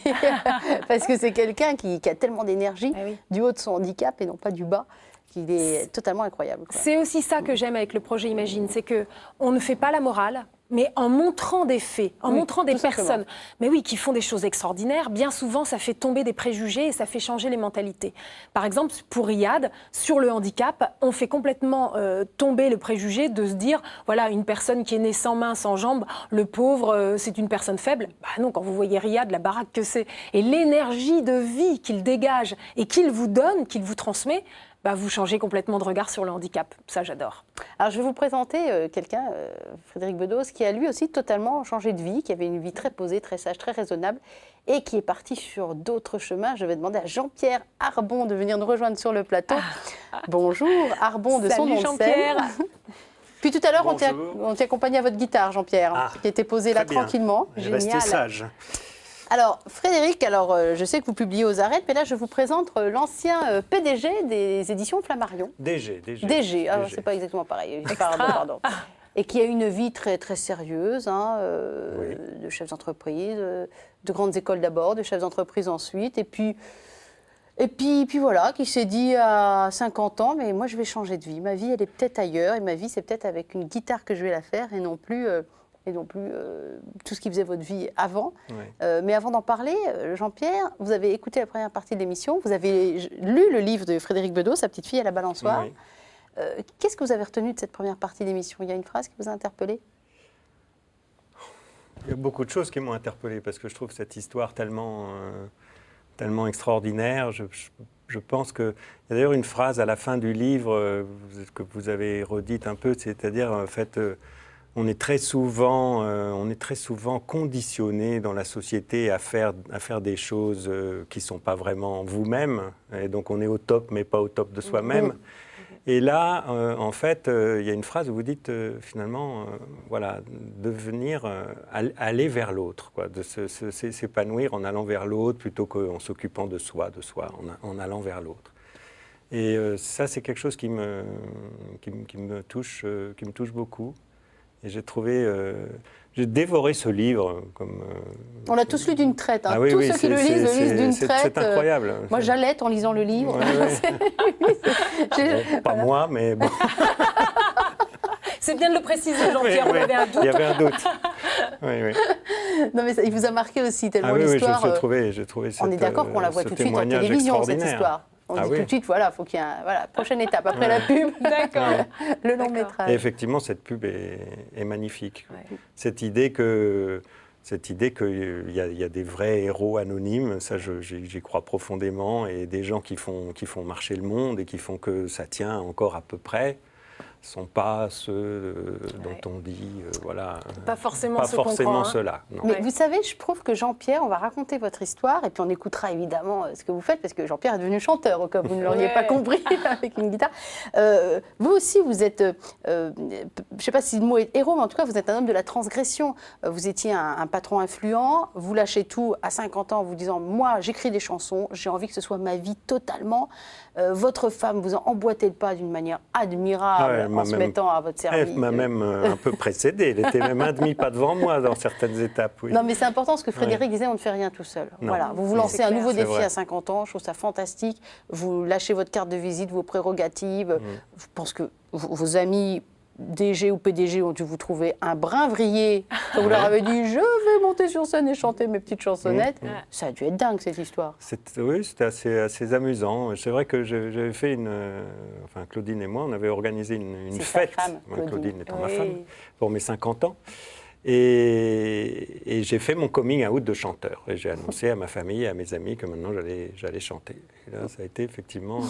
parce que c'est quelqu'un qui a tellement d'énergie du haut de son handicap et non pas du bas, qu'il est totalement incroyable. C'est aussi ça que j'aime avec le projet Imagine, c'est qu'on ne fait pas la morale, mais en montrant des faits, en montrant des personnes, mais oui, qui font des choses extraordinaires, bien souvent ça fait tomber des préjugés et ça fait changer les mentalités. Par exemple, pour Riyad, sur le handicap, on fait complètement tomber le préjugé de se dire, voilà, une personne qui est née sans main, sans jambes, le pauvre, c'est une personne faible. Bah non, quand vous voyez Riyad, la baraque que c'est, et l'énergie de vie qu'il dégage et qu'il vous donne, qu'il vous transmet, vous changez complètement de regard sur le handicap. Ça, j'adore. Alors, je vais vous présenter quelqu'un, Frédéric Bedos, qui a lui aussi totalement changé de vie, qui avait une vie très posée, très sage, très raisonnable, et qui est parti sur d'autres chemins. Je vais demander à Jean-Pierre Arbon de venir nous rejoindre sur le plateau. Bonjour, Arbon de son nom de scène. Puis tout à l'heure, on t'est accompagné à votre guitare, Jean-Pierre, qui était posée là tranquillement. Restez sage. Alors, Frédéric, je sais que vous publiez aux Arêtes, mais là, je vous présente l'ancien PDG des éditions Flammarion. DG, c'est pas exactement pareil. Pardon. Et qui a une vie très, très sérieuse, de chef d'entreprise, de grandes écoles d'abord, de chef d'entreprise ensuite, et puis voilà, qui s'est dit à 50 ans, mais moi, je vais changer de vie. Ma vie, elle est peut-être ailleurs, et ma vie, c'est peut-être avec une guitare que je vais la faire, et non plus tout ce qui faisait votre vie avant. Mais avant d'en parler, Jean-Pierre, vous avez écouté la première partie de l'émission, vous avez lu le livre de Frédéric Bedos, Sa petite fille à la balançoire. Qu'est-ce que vous avez retenu de cette première partie de l'émission? Il y a une phrase qui vous a interpellé? Il y a beaucoup de choses qui m'ont interpellé, parce que je trouve cette histoire tellement extraordinaire. Je pense qu'il y a d'ailleurs une phrase à la fin du livre que vous avez redite un peu, c'est-à-dire en fait... On est très souvent conditionné dans la société à faire des choses qui ne sont pas vraiment vous-même. Et donc on est au top, mais pas au top de soi-même. Et là, en fait, il y a une phrase où vous dites finalement, aller vers l'autre, de s'épanouir en allant vers l'autre plutôt qu'en s'occupant de soi, en allant vers l'autre. Et ça, c'est quelque chose qui me touche beaucoup. Et j'ai dévoré ce livre. On l'a tous lu d'une traite. Tous ceux qui le lisent d'une traite. C'est incroyable. Moi, j'allaite en lisant le livre. Pas moi, mais bon. C'est bien de le préciser, Jean-Pierre, on avait un doute. Il y avait un doute. Non, mais il vous a marqué aussi tellement l'histoire. J'ai trouvé on est d'accord qu'on la voit tout de suite en télévision, cette histoire. On dit tout de suite, faut qu'il y ait prochaine étape, après la pub, le long métrage. Et effectivement, cette pub est magnifique. Cette idée qu'il y a des vrais héros anonymes, ça j'y crois profondément, et des gens qui font marcher le monde et qui font que ça tient encore à peu près. sont pas ceux dont on dit, voilà. Pas forcément Pas ce qu'on forcément croit, hein. ceux-là. Non. Mais Ouais. vous savez, je trouve que Jean-Pierre, on va raconter votre histoire et puis on écoutera évidemment ce que vous faites parce que Jean-Pierre est devenu chanteur, au cas où vous ne l'auriez Ouais. pas compris, avec une guitare. Vous aussi, vous êtes, je ne sais pas si le mot est héros, mais en tout cas, vous êtes un homme de la transgression. Vous étiez un patron influent, vous lâchez tout à 50 ans en vous disant, moi, j'écris des chansons, j'ai envie que ce soit ma vie totalement. Votre femme vous a emboîté le pas d'une manière admirable Ah ouais, elle m'a en se même- mettant à votre service. Elle m'a même un peu précédé. Elle était même un demi-pas devant moi dans certaines étapes. Oui. Non, mais c'est important ce que Frédéric disait, on ne fait rien tout seul. Non. Voilà, vous vous C'est lancez un clair. nouveau C'est défi vrai. à 50 ans, je trouve ça fantastique. Vous lâchez votre carte de visite, vos prérogatives. Je pense que vos amis DG ou PDG ont dû vous trouver un brin vrillé quand vous leur avez dit « je vais monter sur scène et chanter mes petites chansonnettes ». Ça a dû être dingue cette histoire. Oui, c'était assez amusant. C'est vrai que j'avais fait enfin, Claudine et moi, on avait organisé une C'est sa fête, femme, moi, Claudine. Claudine étant ma Oui. femme, pour mes 50 ans. Et j'ai fait mon coming out de chanteur. Et j'ai annoncé à ma famille et à mes amis que maintenant j'allais chanter. Et là, ça a été effectivement...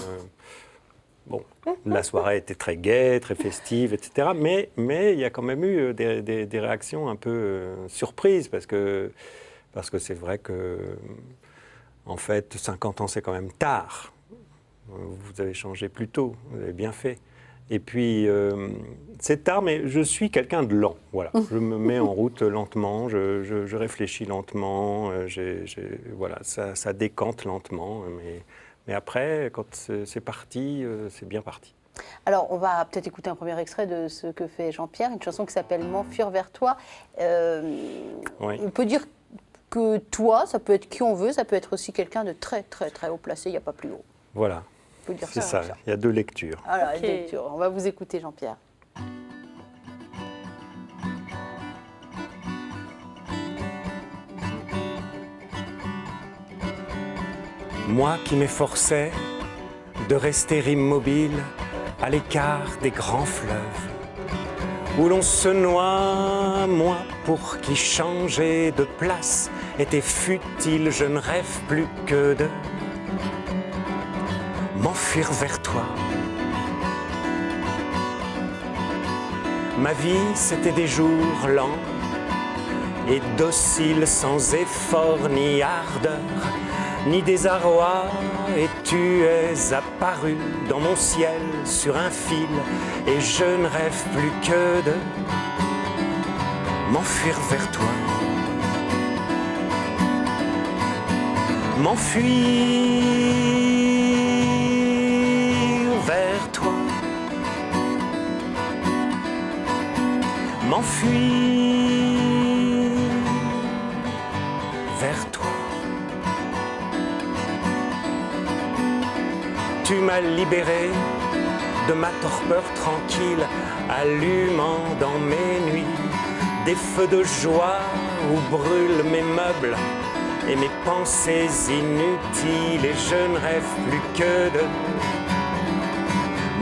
bon, la soirée était très gaie, très festive, etc. Mais il y a quand même eu des réactions un peu surprises parce que c'est vrai que, en fait, 50 ans, c'est quand même tard. Vous avez changé plus tôt, vous avez bien fait. Et puis, c'est tard, mais je suis quelqu'un de lent. Voilà. Je me mets en route lentement, je réfléchis lentement, voilà, ça décante lentement. Mais après, quand c'est parti, c'est bien parti. Alors, on va peut-être écouter un premier extrait de ce que fait Jean-Pierre, une chanson qui s'appelle « M'enfuir vers toi ». Oui. On peut dire que toi, ça peut être qui on veut, ça peut être aussi quelqu'un de très, très, très haut placé, il n'y a pas plus haut. Voilà, On peut dire c'est ça. ça. Il y a deux lectures. Alors, Ok. lecture. On va vous écouter, Jean-Pierre. Moi qui m'efforçais de rester immobile à l'écart des grands fleuves, où l'on se noie, moi pour qui changer de place était futile, je ne rêve plus que de m'enfuir vers toi. Ma vie, c'était des jours lents et dociles, sans effort ni ardeur, ni désarroi, et tu es apparu dans mon ciel sur un fil, et je ne rêve plus que de m'enfuir vers toi. M'enfuir vers toi. M'enfuir vers toi. Tu m'as libéré de ma torpeur tranquille, allumant dans mes nuits des feux de joie où brûlent mes meubles et mes pensées inutiles, et je ne rêve plus que de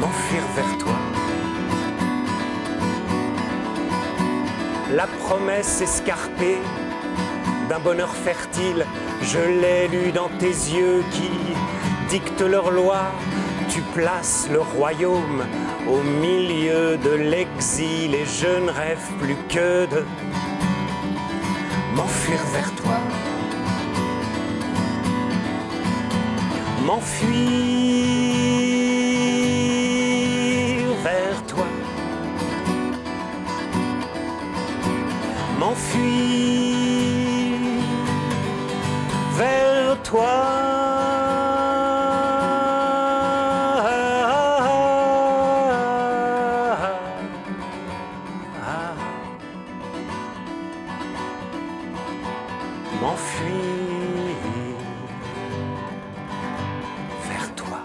m'enfuir vers toi. La promesse escarpée d'un bonheur fertile, je l'ai lue dans tes yeux qui dictent leurs lois. Tu places le royaume au milieu de l'exil, et je ne rêve plus que de m'enfuir vers toi. M'enfuir vers toi. M'enfuir vers toi. M'enfuir vers toi.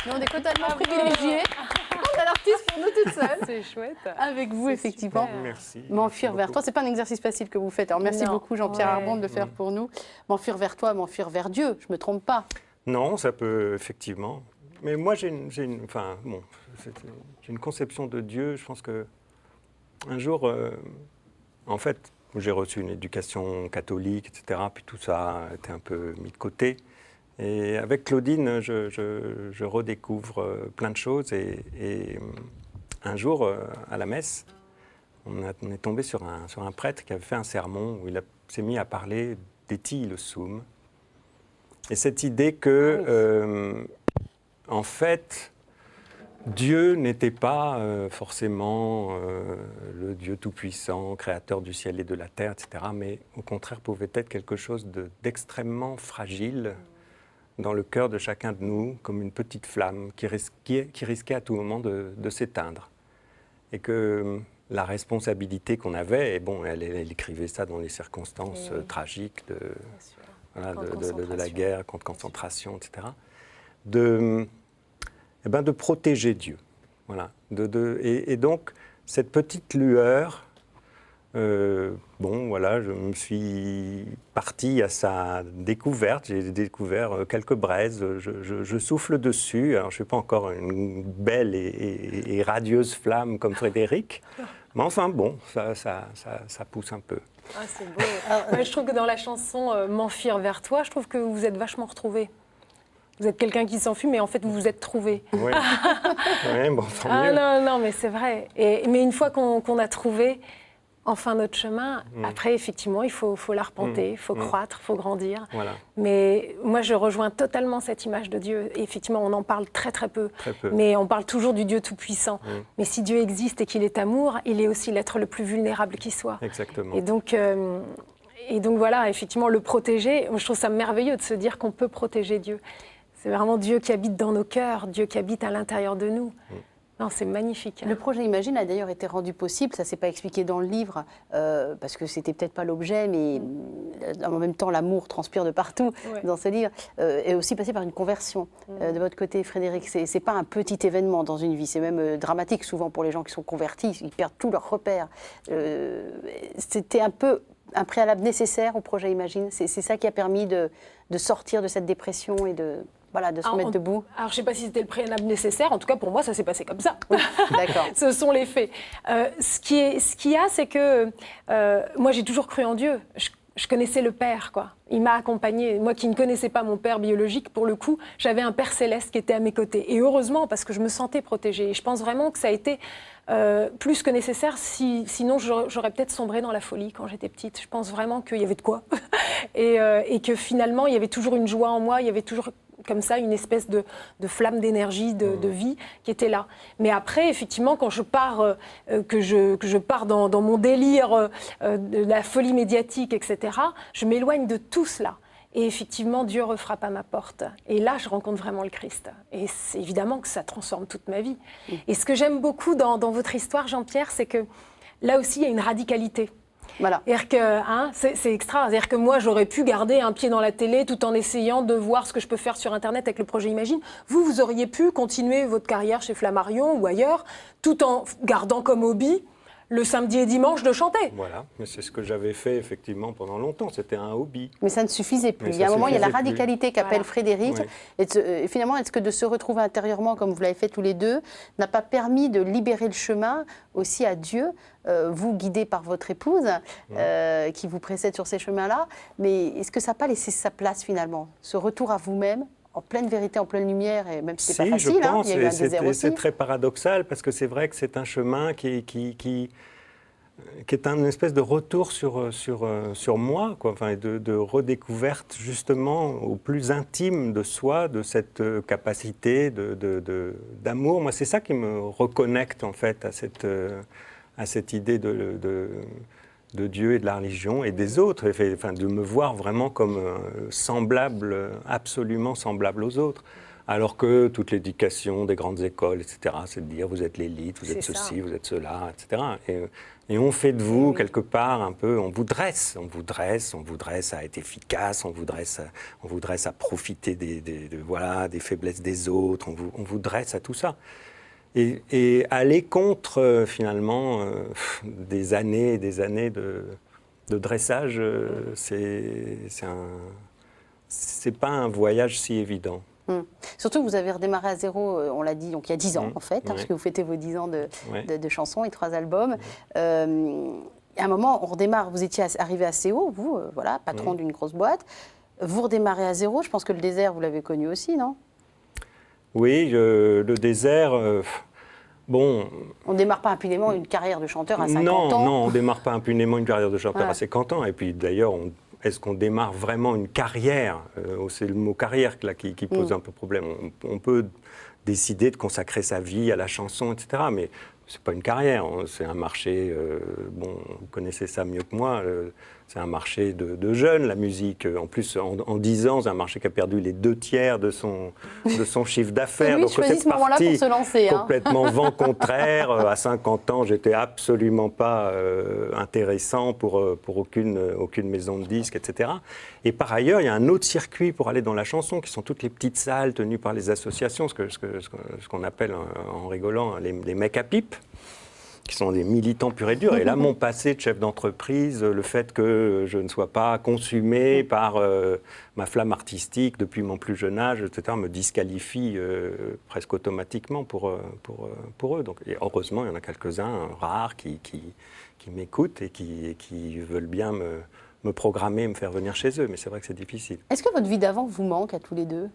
Nous, on est totalement privilégiés. On a l'artiste pour nous toutes seules. C'est chouette. Avec vous, C'est effectivement. super. Merci. M'enfuir Merci vers beaucoup. toi, c'est pas un exercice facile que vous faites. Alors merci Non. beaucoup Jean-Pierre Ouais. Arbon de le faire pour nous. M'enfuir vers toi, m'enfuir vers Dieu, je me trompe pas. Non, ça peut effectivement. Mais moi, j'ai une conception de Dieu. Je pense que un jour, en fait, où j'ai reçu une éducation catholique, etc. Puis tout ça a été un peu mis de côté. Et avec Claudine, je redécouvre plein de choses. Et un jour, à la messe, on est tombé sur un prêtre qui avait fait un sermon où il s'est mis à parler d'Eti le Sum. Et cette idée que, en fait, Dieu n'était pas forcément le Dieu tout-puissant, créateur du ciel et de la terre, etc., mais au contraire pouvait être quelque chose d'extrêmement fragile dans le cœur de chacun de nous, comme une petite flamme qui risquait à tout moment de s'éteindre. Et que la responsabilité qu'on avait, et bon, elle écrivait ça dans les circonstances tragiques de la guerre, camp de concentration, etc., de protéger Dieu. Voilà. Et donc, cette petite lueur, voilà, je me suis parti à sa découverte. J'ai découvert quelques braises. Je souffle dessus. Alors, je ne suis pas encore une belle et radieuse flamme comme Frédéric. Mais enfin, bon, ça pousse un peu. Ah, c'est beau. Je trouve que dans la chanson « M'enfuir vers toi », je trouve que vous êtes vachement retrouvés. Vous êtes quelqu'un qui s'enfuit, mais en fait, vous vous êtes trouvé. Oui, bon, tant mieux. Non, mais c'est vrai. Mais une fois qu'on a trouvé enfin notre chemin, après, effectivement, il faut l'arpenter, il faut croître, il faut grandir. Voilà. Mais moi, je rejoins totalement cette image de Dieu. Et effectivement, on en parle très, très peu. Mais on parle toujours du Dieu tout-puissant. Mais si Dieu existe et qu'il est amour, il est aussi l'être le plus vulnérable qui soit. Exactement. Et donc voilà, effectivement, le protéger, je trouve ça merveilleux de se dire qu'on peut protéger Dieu. C'est vraiment Dieu qui habite dans nos cœurs, Dieu qui habite à l'intérieur de nous. Non, c'est magnifique. Le projet Imagine a d'ailleurs été rendu possible, ça ne s'est pas expliqué dans le livre, parce que c'était peut-être pas l'objet, mais en même temps l'amour transpire de partout dans ce livre, est aussi passé par une conversion. De votre côté, Frédéric, c'est pas un petit événement dans une vie, c'est même dramatique souvent pour les gens qui sont convertis, ils perdent tous leurs repères. C'était un peu un préalable nécessaire au projet Imagine, c'est ça qui a permis de sortir de cette dépression et de se remettre debout. Alors, je ne sais pas si c'était le préalable nécessaire. En tout cas, pour moi, ça s'est passé comme ça. D'accord. Ce sont les faits. Ce qu'il y a, c'est que moi, j'ai toujours cru en Dieu. Je connaissais le Père, quoi. Il m'a accompagnée. Moi qui ne connaissais pas mon père biologique, pour le coup, j'avais un Père céleste qui était à mes côtés. Et heureusement, parce que je me sentais protégée. Et je pense vraiment que ça a été plus que nécessaire. Sinon, j'aurais peut-être sombré dans la folie quand j'étais petite. Je pense vraiment qu'il y avait de quoi. Et que finalement, il y avait toujours une joie en moi. Il y avait toujours comme ça, une espèce de flamme d'énergie, de vie qui était là. Mais après, effectivement, quand je pars, que je pars dans mon délire de la folie médiatique, etc., je m'éloigne de tout cela. Et effectivement, Dieu refrappe à ma porte. Et là, je rencontre vraiment le Christ. Et c'est évidemment que ça transforme toute ma vie. Et ce que j'aime beaucoup dans votre histoire, Jean-Pierre, c'est que là aussi, il y a une radicalité. Voilà. C'est extra. C'est-à-dire que moi, j'aurais pu garder un pied dans la télé tout en essayant de voir ce que je peux faire sur Internet avec le projet Imagine. Vous auriez pu continuer votre carrière chez Flammarion ou ailleurs, tout en gardant comme hobby le samedi et dimanche de chanter. Voilà, mais c'est ce que j'avais fait effectivement pendant longtemps, c'était un hobby. Mais ça ne suffisait plus. Il y a un moment, il y a la radicalité qu'appelle Frédéric. Oui. Et finalement, est-ce que de se retrouver intérieurement, comme vous l'avez fait tous les deux, n'a pas permis de libérer le chemin aussi à Dieu, vous guidé par votre épouse, qui vous précède sur ces chemins-là, mais est-ce que ça n'a pas laissé sa place finalement, ce retour à vous-même en pleine vérité, en pleine lumière, et même si ce n'est pas facile, je pense, il y a eu un désert aussi. C'est très paradoxal, parce que c'est vrai que c'est un chemin qui est une espèce de retour sur moi, quoi, enfin, de redécouverte justement au plus intime de soi, de cette capacité d'amour. Moi, c'est ça qui me reconnecte en fait à cette idée de Dieu et de la religion et des autres, enfin, de me voir vraiment comme semblable, absolument semblable aux autres. Alors que toute l'éducation des grandes écoles, etc., c'est de dire vous êtes l'élite, vous êtes ceci, vous êtes cela, etc. Et on fait de vous, quelque part, un peu, on vous dresse à être efficace, on vous dresse à profiter des faiblesses des autres, on vous dresse à tout ça. Et aller contre, finalement, des années et des années de dressage, c'est pas un voyage si évident. Surtout que vous avez redémarré à zéro, on l'a dit, donc il y a 10 ans en fait, parce que vous fêtez vos 10 ans de chansons et 3 albums. à un moment, on redémarre. Vous étiez arrivé assez haut, vous, voilà, patron d'une grosse boîte. Vous redémarrez à zéro. Je pense que le désert, vous l'avez connu aussi, non? Oui, le désert... bon... On ne démarre pas impunément une carrière de chanteur à 50 ans. Non, on ne démarre pas impunément une carrière de chanteur à 50 ans. Et puis d'ailleurs, est-ce qu'on démarre vraiment une carrière? C'est le mot carrière là, qui pose un peu problème. On peut décider de consacrer sa vie à la chanson, etc. Mais ce n'est pas une carrière, c'est un marché, bon, vous connaissez ça mieux que moi, c'est un marché de jeunes, la musique. En plus, en 10 ans, c'est un marché qui a perdu les 2/3 de son chiffre d'affaires. Donc c'est ce moment-là pour se lancer. Complètement vent contraire. À 50 ans, j'étais absolument pas intéressant pour aucune maison de disques, etc. Et par ailleurs, il y a un autre circuit pour aller dans la chanson, qui sont toutes les petites salles tenues par les associations, ce qu'on appelle en rigolant les mecs à pipe, qui sont des militants purs et durs. Et là, mon passé de chef d'entreprise, le fait que je ne sois pas consumé par ma flamme artistique depuis mon plus jeune âge, etc., me disqualifie presque automatiquement pour eux. Donc, et heureusement, il y en a quelques-uns rares qui m'écoutent et qui veulent bien me programmer, me faire venir chez eux. Mais c'est vrai que c'est difficile. Est-ce que votre vie d'avant vous manque à tous les deux?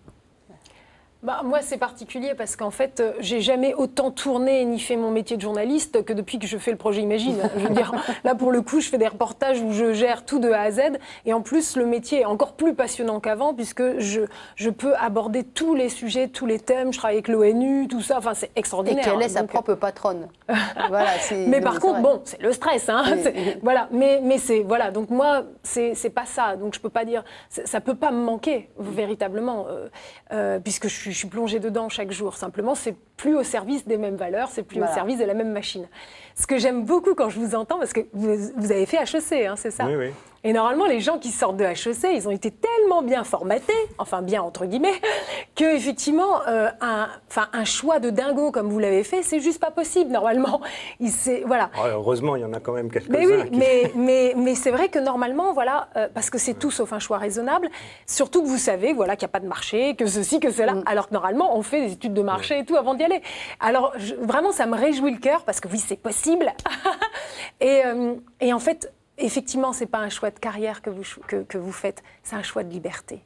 Moi, c'est particulier parce qu'en fait, j'ai jamais autant tourné ni fait mon métier de journaliste que depuis que je fais le projet Imagine. Je veux dire, là, pour le coup, je fais des reportages où je gère tout de A à Z. Et en plus, le métier est encore plus passionnant qu'avant puisque je peux aborder tous les sujets, tous les thèmes. Je travaille avec l'ONU, tout ça. Enfin, c'est extraordinaire. Et qu'elle est sa propre patronne. Voilà, mais par contre, bon, c'est le stress. Hein, voilà, mais c'est... Voilà, donc moi, c'est pas ça. Donc je peux pas dire... Ça peut pas me manquer, véritablement, puisque je suis plongée dedans chaque jour. Simplement, c'est plus au service des mêmes valeurs, c'est plus au service de la même machine. Ce que j'aime beaucoup quand je vous entends, parce que vous avez fait HEC, hein, c'est ça? Oui, oui. Et normalement, les gens qui sortent de HEC, ils ont été tellement bien formatés, enfin bien entre guillemets, qu'effectivement, un choix de dingo comme vous l'avez fait, c'est juste pas possible normalement. Voilà. Ouais, heureusement, il y en a quand même quelques-uns. Mais oui, mais c'est vrai que normalement, voilà, parce que c'est tout sauf un choix raisonnable, surtout que vous savez, voilà, qu'il n'y a pas de marché, que ceci, que cela, alors que normalement, on fait des études de marché et tout avant d'y aller. Alors, vraiment, ça me réjouit le cœur, parce que oui, c'est possible. Et en fait, effectivement, ce n'est pas un choix de carrière que vous faites, c'est un choix de liberté.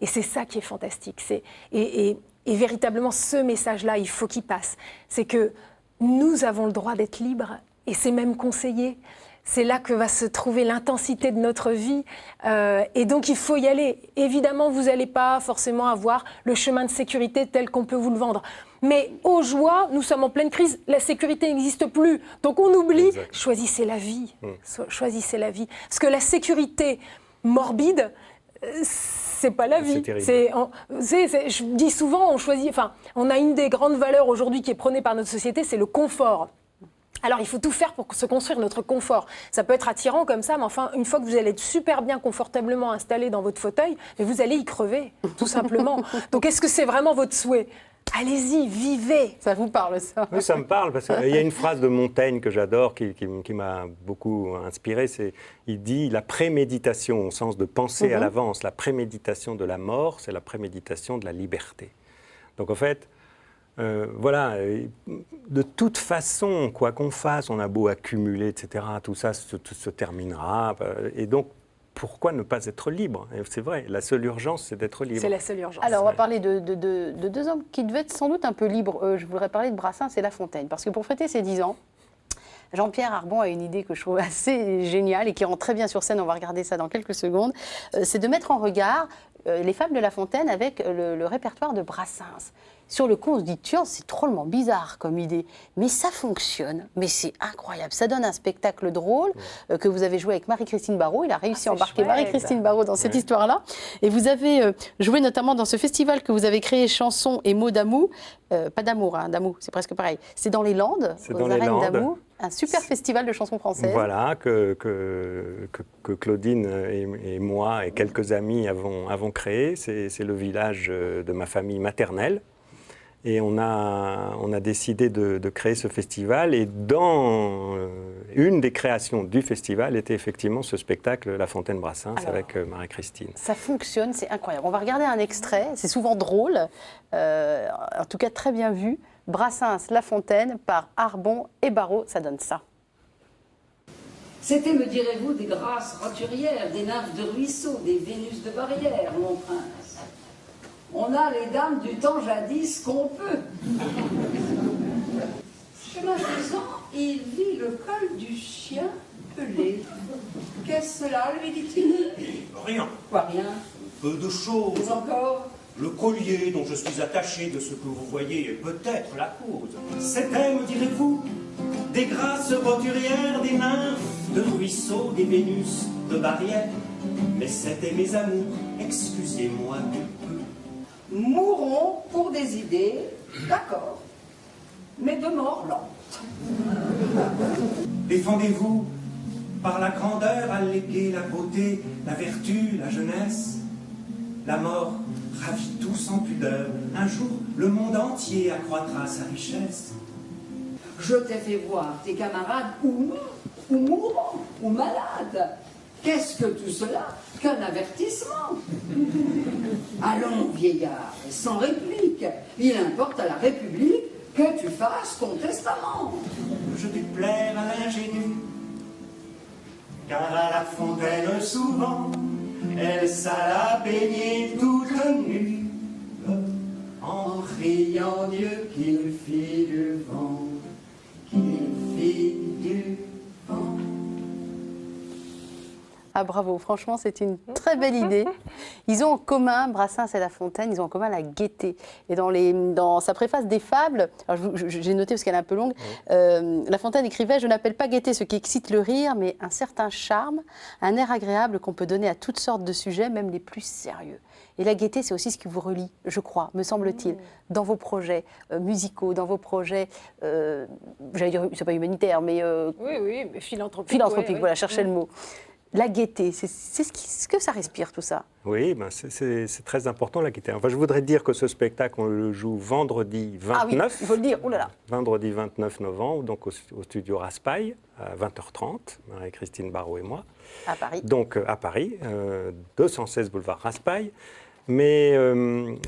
Et c'est ça qui est fantastique. Et véritablement, ce message-là, il faut qu'il passe. C'est que nous avons le droit d'être libres, et c'est même conseillé. C'est là que va se trouver l'intensité de notre vie. Et donc, il faut y aller. Évidemment, vous n'allez pas forcément avoir le chemin de sécurité tel qu'on peut vous le vendre. Mais aux joies, nous sommes en pleine crise, la sécurité n'existe plus. Donc on oublie, choisissez la vie. Choisissez la vie. Parce que la sécurité morbide, c'est pas la vie. Je dis souvent, on a une des grandes valeurs aujourd'hui qui est prônée par notre société, c'est le confort. Alors, il faut tout faire pour se construire notre confort. Ça peut être attirant comme ça, mais enfin, une fois que vous allez être super bien confortablement installé dans votre fauteuil, vous allez y crever, tout simplement. Donc, est-ce que c'est vraiment votre souhait ? Allez-y, vivez. Ça vous parle, ça? Oui, ça me parle, parce qu'il y a une phrase de Montaigne que j'adore, qui m'a beaucoup inspiré, il dit « La préméditation, au sens de penser à l'avance, la préméditation de la mort, c'est la préméditation de la liberté. » Donc, en fait, voilà, de toute façon, quoi qu'on fasse, on a beau accumuler, etc., tout ça se terminera. Et donc, pourquoi ne pas être libre? Et c'est vrai, la seule urgence, c'est d'être libre. C'est la seule urgence. Alors, on va parler de deux hommes qui devaient être sans doute un peu libres. Je voudrais parler de Brassens et La Fontaine, parce que pour fêter ses 10 ans, Jean-Pierre Arbon a une idée que je trouve assez géniale et qui rend très bien sur scène, on va regarder ça dans quelques secondes, c'est de mettre en regard les fables de La Fontaine avec le répertoire de Brassens. Sur le coup, on se dit, tiens, c'est drôlement bizarre comme idée, mais ça fonctionne, mais c'est incroyable. Ça donne un spectacle drôle que vous avez joué avec Marie-Christine Barraud. Il a réussi à embarquer Marie-Christine Barraud dans cette histoire-là. Et vous avez joué notamment dans ce festival que vous avez créé, Chansons et mots d'amour. Pas d'amour, hein, d'amour, c'est presque pareil. C'est dans les Landes, aux arènes d'amour. Un super festival de chansons françaises. Voilà, que Claudine et moi et quelques amis avons créé. C'est le village de ma famille maternelle. Et on a décidé de créer ce festival. Et dans une des créations du festival était effectivement ce spectacle La Fontaine Brassens avec Marie-Christine. Ça fonctionne, c'est incroyable. On va regarder un extrait, c'est souvent drôle, en tout cas très bien vu. Brassens, La Fontaine par Arbon et Barraud, ça donne ça. C'était, me direz-vous, des grâces roturières, des nymphes de ruisseau, des Vénus de barrière, mon prince. On a les dames du temps jadis qu'on peut. Chemin faisant, il vit le col du chien pelé. Qu'est-ce cela, lui dit-il? Rien. Quoi, rien? Peu de choses. Mais encore? Le collier dont je suis attaché de ce que vous voyez est peut-être la cause. C'était, me direz-vous, des grâces roturières, des nymphes de ruisseaux, des Vénus de barrière. Mais c'était mes amours, excusez-moi du peu. Mourons pour des idées, d'accord, mais de mort lente. Défendez-vous par la grandeur, alléguer la beauté, la vertu, la jeunesse. La mort ravit tout sans pudeur. Un jour, le monde entier accroîtra sa richesse. Je t'ai fait voir tes camarades ou mourants, ou malades. Qu'est-ce que tout cela qu'un avertissement? Allons, vieillard, sans réplique. Il importe à la République que tu fasses ton testament. Je dû plaire à l'ingénue, car à la fontaine souvent, elle s'alla baigner toute nue, en priant Dieu qu'il fit du vent, qu'il fit du vent. Ah bravo, franchement c'est une très belle idée. Ils ont en commun, Brassens et La Fontaine, ils ont en commun la gaieté. Et dans sa préface des fables, j'ai noté parce qu'elle est un peu longue, La Fontaine écrivait « Je n'appelle pas gaieté ce qui excite le rire, mais un certain charme, un air agréable qu'on peut donner à toutes sortes de sujets, même les plus sérieux. » Et la gaieté, c'est aussi ce qui vous relie, je crois, me semble-t-il, dans vos projets musicaux, dans vos projets, j'allais dire, c'est pas humanitaire, mais... oui, mais philanthropique. Philanthropique, voilà, cherchez le mot. La gaieté, c'est ce que ça respire, tout ça. Oui, ben c'est très important, la gaieté. Enfin, je voudrais dire que ce spectacle, on le joue vendredi 29. Ah oui, il faut le dire, oulala. Vendredi 29 novembre, donc au studio Raspail, à 20h30, Marie-Christine Barrault et moi. À Paris. Donc à Paris, 216 boulevard Raspail. Mais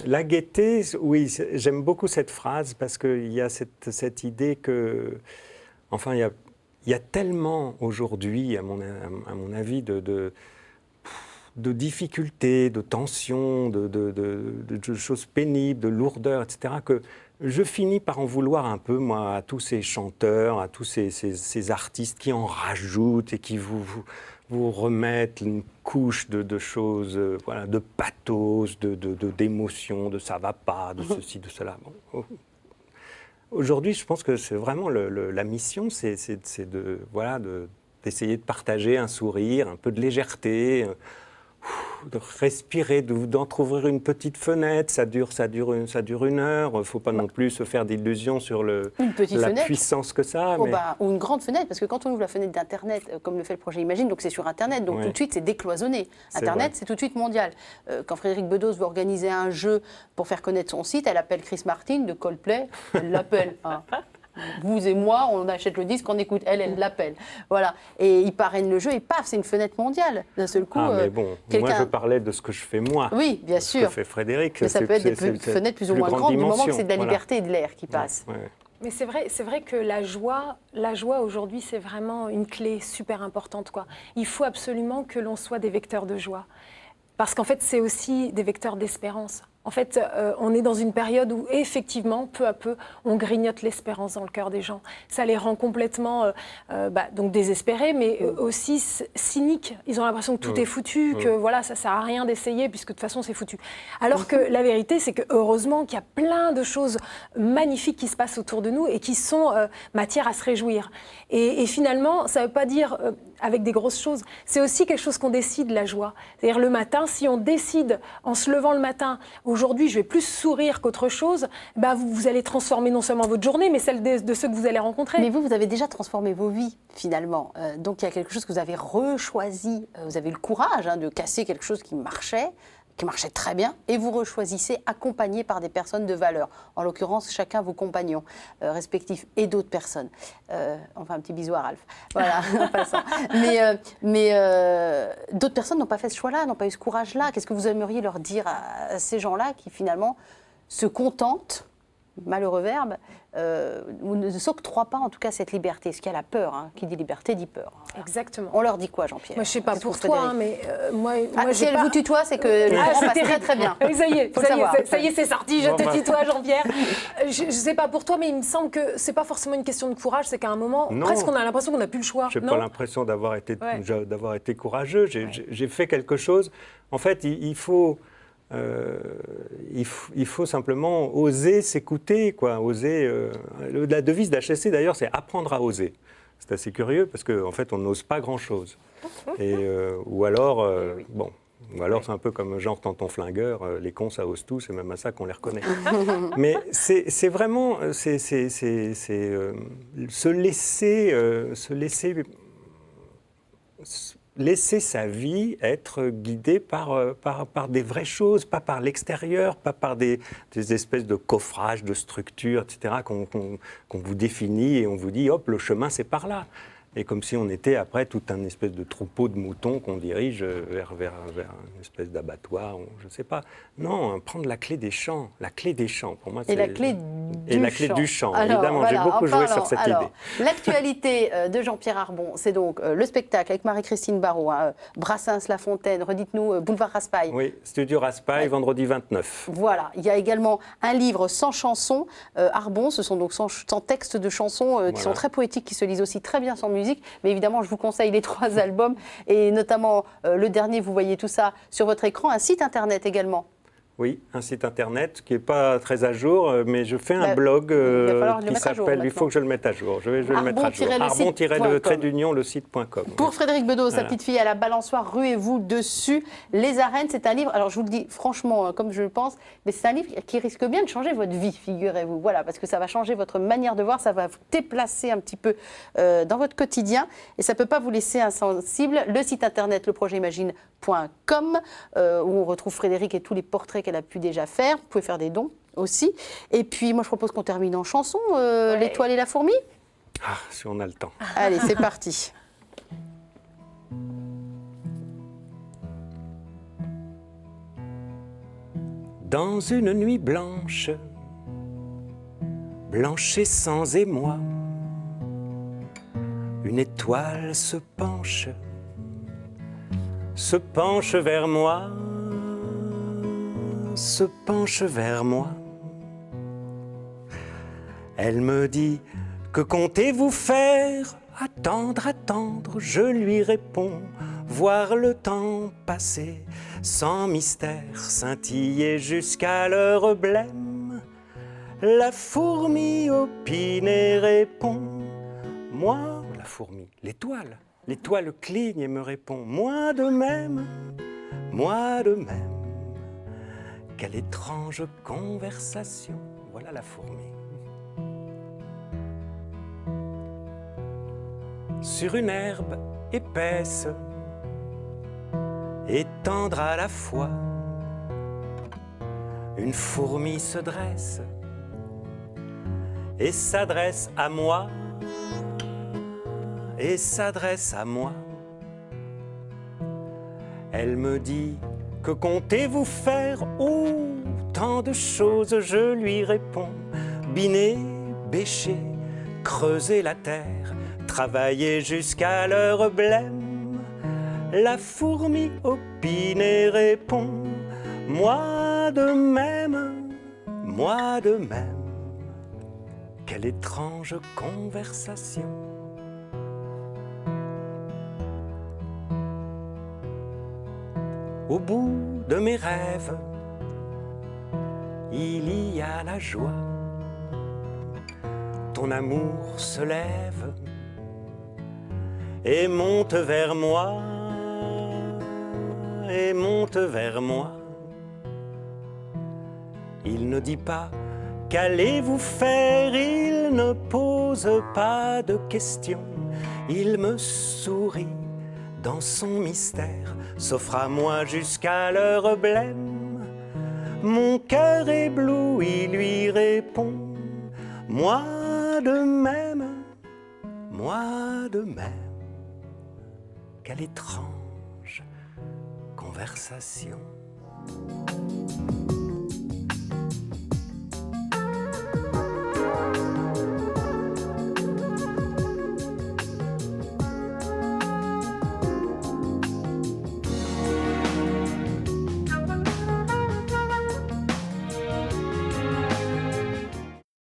la gaieté, oui, j'aime beaucoup cette phrase parce qu'il y a cette idée que, enfin, il y a tellement aujourd'hui, à mon avis, de difficultés, de tensions, de choses pénibles, de lourdeurs, etc., que je finis par en vouloir un peu, moi, à tous ces chanteurs, à tous ces artistes qui en rajoutent et qui vous remettent une couche de choses, voilà, de pathos, d'émotions, de ça va pas, de ceci, de cela. Bon. Aujourd'hui, je pense que c'est vraiment la mission, c'est d'essayer de partager un sourire, un peu de légèreté, de respirer, d'entrouvrir une petite fenêtre. Ça dure une heure. Il ne faut pas non plus se faire d'illusions sur la puissance que ça a. Ou une grande fenêtre, parce que quand on ouvre la fenêtre d'Internet, comme le fait le projet Imagine, donc c'est sur Internet, donc tout de suite c'est décloisonné. Internet, c'est tout de suite mondial. Quand Frédéric Bedos veut organiser un jeu pour faire connaître son site, elle appelle Chris Martin de Coldplay, elle l'appelle. Hein. Vous et moi, on achète le disque, on écoute, elle l'appelle. Voilà. Et il parraine le jeu et paf, c'est une fenêtre mondiale. D'un seul coup. Mais bon, moi je parlais de ce que je fais moi. Oui, bien sûr. Ce que fait Frédéric. Mais ça peut être des fenêtres plus ou moins grandes, du moment que c'est de la liberté et de l'air qui passe. Ouais. Mais c'est vrai que la joie aujourd'hui, c'est vraiment une clé super importante, quoi. Il faut absolument que l'on soit des vecteurs de joie. Parce qu'en fait, c'est aussi des vecteurs d'espérance. En fait, on est dans une période où, effectivement, peu à peu, on grignote l'espérance dans le cœur des gens. Ça les rend complètement donc désespérés, mais aussi cyniques. Ils ont l'impression que tout est foutu, que voilà, ça ne sert à rien d'essayer, puisque de toute façon, c'est foutu. Alors que la vérité, c'est que heureusement qu'il y a plein de choses magnifiques qui se passent autour de nous et qui sont matière à se réjouir. Et finalement, ça ne veut pas dire avec des grosses choses. C'est aussi quelque chose qu'on décide, la joie. C'est-à-dire le matin, si on décide, en se levant le matin, aujourd'hui, je vais plus sourire qu'autre chose, vous allez transformer non seulement votre journée, mais celle de ceux que vous allez rencontrer. Mais vous avez déjà transformé vos vies, finalement. Donc il y a quelque chose que vous avez rechoisi. Vous avez eu le courage de casser quelque chose qui marchait très bien, et vous rechoisissez accompagné par des personnes de valeur. En l'occurrence, chacun vos compagnons respectifs et d'autres personnes. Enfin, un petit bisou à Ralph. Voilà, en passant. Mais d'autres personnes n'ont pas fait ce choix-là, n'ont pas eu ce courage-là. Qu'est-ce que vous aimeriez leur dire à ces gens-là qui, finalement, se contentent malheureux verbe, ne s'octroie pas en tout cas cette liberté. Ce qu'il y a la peur, hein. Qui dit liberté dit peur. Exactement. On leur dit quoi, Jean-Pierre? Moi, je ne sais pas Qu'est-ce pour que toi, Frédéric? mais moi Si j'ai elle pas... vous tutoie, c'est que le courant passe très très bien. Oui, ça y est, Faut le savoir. ça y est, c'est sorti, je Bon, te bah. tutoie, Jean-Pierre. Je ne sais pas pour toi, mais il me semble que ce n'est pas forcément une question de courage, c'est qu'à un moment, Non. presque on a l'impression qu'on n'a plus le choix. Je n'ai Non pas l'impression d'avoir été, Ouais. d'avoir été courageux. J'ai fait quelque chose. En fait, il faut simplement oser s'écouter, quoi. Oser. La devise d'HSC, d'ailleurs, c'est apprendre à oser. C'est assez curieux parce qu'en fait, on n'ose pas grand-chose. Ou alors, bon. Ou alors c'est un peu comme genre tonton flingueur, les cons ça ose tout, c'est même à ça qu'on les reconnaît. Mais c'est vraiment laisser sa vie être guidée par des vraies choses, pas par l'extérieur, pas par des espèces de coffrages, de structures, etc., qu'on vous définit et on vous dit, hop, le chemin c'est par là. Et comme si on était après tout un espèce de troupeau de moutons qu'on dirige vers une espèce d'abattoir, je ne sais pas. Non, prendre la clé des champs. La clé des champs, pour moi, c'est... Et la clé du champ, Alors, évidemment. voilà, J'ai beaucoup en joué parlant, sur cette alors, idée. L'actualité de Jean-Pierre Arbon, c'est donc le spectacle avec Marie-Christine Barrault, hein, Brassens, La Fontaine, redites-nous, Boulevard Raspail. Oui, Studio Raspail, vendredi 29. Voilà, il y a également un livre sans chansons, Arbon, ce sont donc sans textes de chansons qui sont très poétiques, qui se lisent aussi très bien sans musique, mais évidemment je vous conseille les 3 albums, et notamment le dernier, vous voyez tout ça sur votre écran, un site internet également. Oui, un site internet qui n'est pas très à jour, mais je fais un Bah, blog il va falloir le qui mettre à jour s'appelle, il maintenant. faut que je le mette à jour, je vais le mettre à jour, arbon-le-site.com. Pour Frédéric Bedeau, sa Voilà. petite fille à la balançoire, ruez-vous dessus. Les arènes, c'est un livre, alors je vous le dis franchement, comme je le pense, mais c'est un livre qui risque bien de changer votre vie, figurez-vous. Voilà, parce que ça va changer votre manière de voir, ça va vous déplacer un petit peu dans votre quotidien, et ça ne peut pas vous laisser insensible. Le site internet, leprojetimagine.com, où on retrouve Frédéric et tous les portraits qu'elle a pu déjà faire. Vous pouvez faire des dons aussi. Et puis, moi, je propose qu'on termine en chanson, L'étoile et la fourmi. Ah, si on a le temps. Allez, c'est parti. Dans une nuit blanche, blanche et sans émoi, une étoile se penche vers moi, se penche vers moi. Elle me dit, que comptez-vous faire? Attendre, attendre, je lui réponds, voir le temps passer, sans mystère, scintiller jusqu'à l'heure blême. La fourmi opine et répond, moi, la fourmi, l'étoile cligne et me répond, moi de même, quelle étrange conversation, voilà la fourmi. Sur une herbe épaisse et tendre à la fois, une fourmi se dresse et s'adresse à moi, Elle me dit, que comptez-vous faire? Oh, tant de choses, je lui réponds, biner, bêcher, creuser la terre, travailler jusqu'à l'heure blême. La fourmi opine et répond, moi de même, quelle étrange conversation. Au bout de mes rêves, il y a la joie. Ton amour se lève et monte vers moi, Il ne dit pas, qu'allez-vous faire? Il ne pose pas de questions. Il me sourit dans son mystère, s'offre à moi jusqu'à l'heure blême. Mon cœur ébloui lui répond, moi de même, quelle étrange conversation.